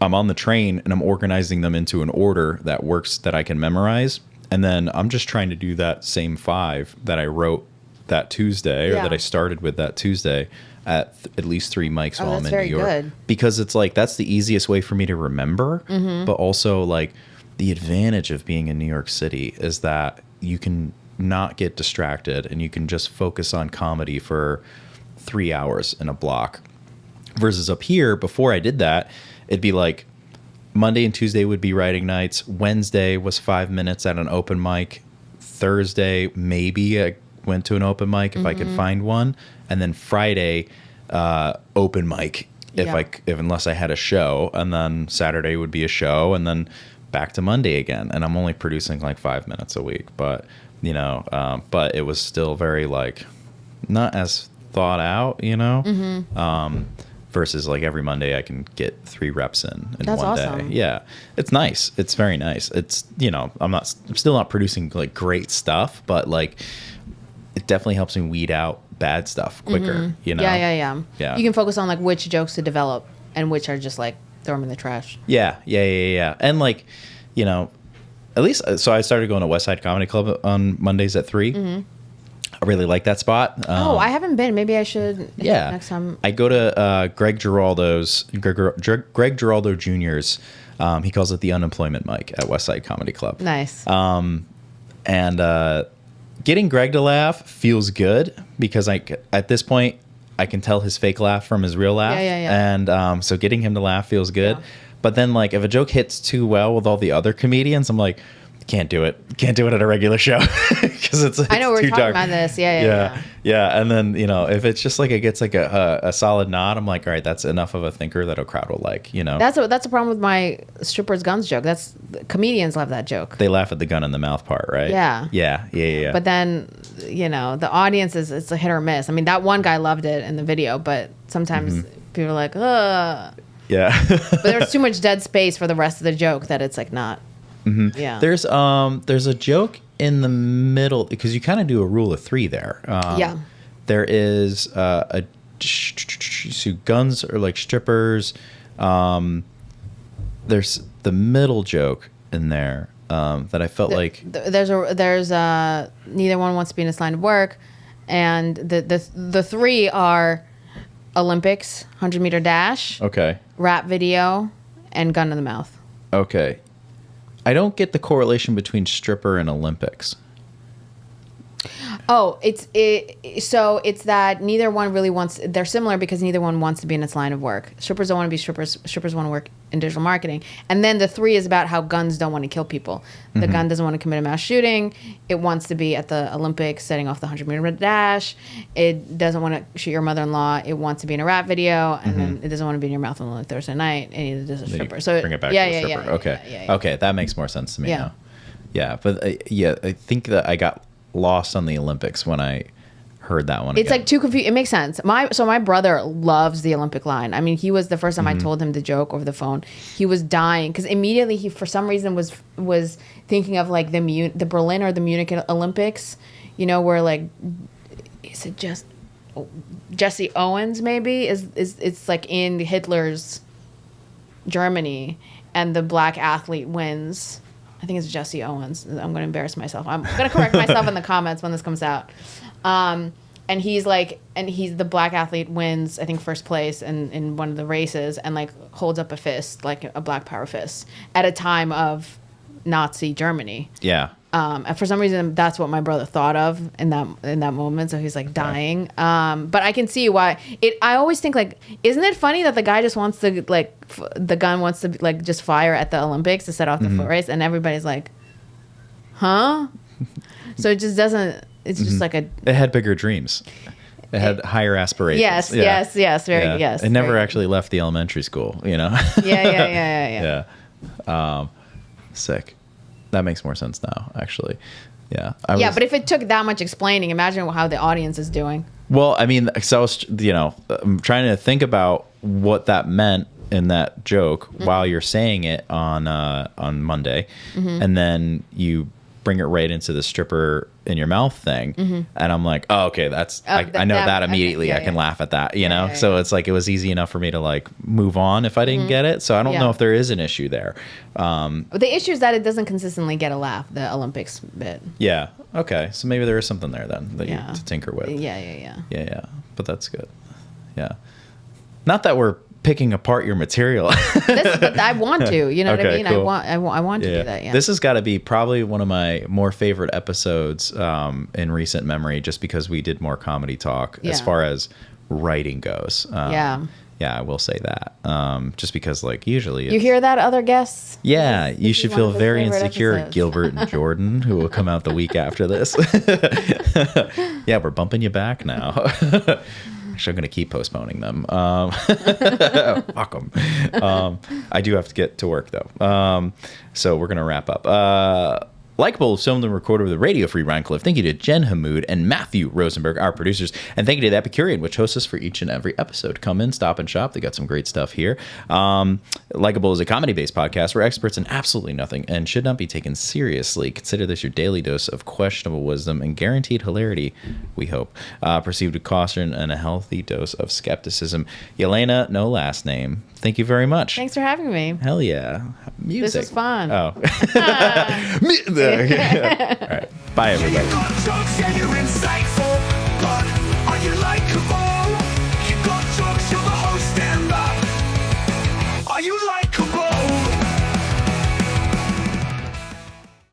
I'm on the train and I'm organizing them into an order that works, that I can memorize. And then I'm just trying to do that same 5 that I wrote that Tuesday or that I started with that Tuesday at least 3 mics while I'm in New York. Good. Because it's like, that's the easiest way for me to remember. But also like the advantage of being in New York City is that you can not get distracted and you can just focus on comedy for 3 hours in a block. Versus up here, before I did that, it'd be like Monday and Tuesday would be writing nights. Wednesday was 5 minutes at an open mic. Thursday, maybe I went to an open mic if I could find one. And then Friday, open mic unless I had a show. And then Saturday would be a show. And then back to Monday again. And I'm only producing like 5 minutes a week. But, but it was still very like not as thought out, versus like every Monday I can get 3 reps in That's one awesome. day. Yeah. It's nice. It's very nice. It's, I'm still not producing like great stuff, but like it definitely helps me weed out bad stuff quicker, Yeah. Yeah. You can focus on like which jokes to develop and which are just like throw them in the trash. Yeah. And like, at least, so I started going to West Side Comedy Club on Mondays at 3. I really like that spot. I haven't been. Maybe I should. Yeah. Next time. I go to Greg Giraldo Jr.'s. He calls it the unemployment mic at West Side Comedy Club. Nice. And getting Greg to laugh feels good because at this point I can tell his fake laugh from his real laugh. Yeah. And so getting him to laugh feels good. Yeah. But then like if a joke hits too well with all the other comedians, I'm like, can't do it. Can't do it at a regular show because it's I know we're too talking dark. about this. Yeah. And then if it's just like it gets like a solid nod, I'm like, all right, that's enough of a thinker that a crowd will like. That's a problem with my strippers guns joke. That's comedians love that joke. They laugh at the gun in the mouth part, right? Yeah. But then the audience it's a hit or miss. I mean, that one guy loved it in the video, but sometimes people are like, ugh. Yeah. But there's too much dead space for the rest of the joke that it's like not. Yeah. There's a joke in the middle because you kind of do a rule of three there. There is so guns are like strippers. There's the middle joke in there that I felt like there's neither one wants to be in this line of work, and the three are Olympics, 100-meter dash, okay, rap video, and gun in the mouth. Okay. I don't get the correlation between stripper and Olympics. Oh, it's that neither one really wants. They're similar because neither one wants to be in its line of work. Strippers don't want to be strippers. Strippers want to work in digital marketing. And then the three is about how guns don't want to kill people. The gun doesn't want to commit a mass shooting. It wants to be at the Olympics, setting off the 100-meter dash. It doesn't want to shoot your mother-in-law. It wants to be in a rap video, and then it doesn't want to be in your mouth on a Thursday night. And it does a stripper. So bring it back to the stripper. Okay, that makes more sense to me now. Yeah, but I think that I got lost on the Olympics when I heard that one. It's like too confused. It makes sense. My brother loves the Olympic line. I mean, he was the first time I told him the joke over the phone. He was dying because immediately he, for some reason, was thinking of like the Berlin or the Munich Olympics. Where like, is it just Jesse Owens? Maybe it's like in Hitler's Germany, and the black athlete wins. I think it's Jesse Owens. I'm going to embarrass myself. I'm going to correct myself in the comments when this comes out. And he's the black athlete wins, I think, first place in one of the races, and like holds up a fist, like a black power fist, at a time of Nazi Germany. Yeah. And for some reason, that's what my brother thought of in that moment. So he's like dying. But I can see why. I always think like, isn't it funny that the guy just wants to like the gun wants to like just fire at the Olympics to set off the foot race, and everybody's like, huh? So it just doesn't. It's just like it had bigger dreams. It had higher aspirations. Yes. Yes. It never actually left the elementary school. Yeah. Sick. That makes more sense now, actually. Yeah. But if it took that much explaining, imagine how the audience is doing. Well, I mean, so I was, I'm trying to think about what that meant in that joke while you're saying it on Monday, and then you bring it right into the stripper in your mouth thing, and I'm like, oh, okay, that's I know that immediately. I can laugh at that, So it's like it was easy enough for me to like move on if I didn't get it. So I don't know if there is an issue there. The issue is that it doesn't consistently get a laugh. The Olympics bit. Yeah. Okay. So maybe there is something there then that you to tinker with. Yeah. But that's good. Yeah. Not that we're picking apart your material. But I want to, what I mean? Cool. I want to do that. Yeah. This has got to be probably one of my more favorite episodes in recent memory, just because we did more comedy talk as far as writing goes. Yeah, I will say that. Just because, like, usually you hear that, other guests? Yeah, you should feel very insecure, episodes. Gilbert and Jordan, who will come out the week after this. Yeah, we're bumping you back now. Actually, I'm going to keep postponing them. Fuck them. I do have to get to work, though. So we're going to wrap up. Likeable is filmed and recorded with a Radio Free Ryan Cliff. Thank you to Jen Hammoud and Matthew Rosenberg, our producers. And thank you to The Epicurean, which hosts us for each and every episode. Come in, stop and shop. They got some great stuff here. Likeable is a comedy-based podcast. We're experts in absolutely nothing and should not be taken seriously. Consider this your daily dose of questionable wisdom and guaranteed hilarity, we hope. Perceived with caution and a healthy dose of skepticism. Yelena, no last name. Thank you very much. Thanks for having me. Hell yeah. Music. This was fun. Oh. All right. Bye, everybody. You got jokes and you're insightful, but are you likable?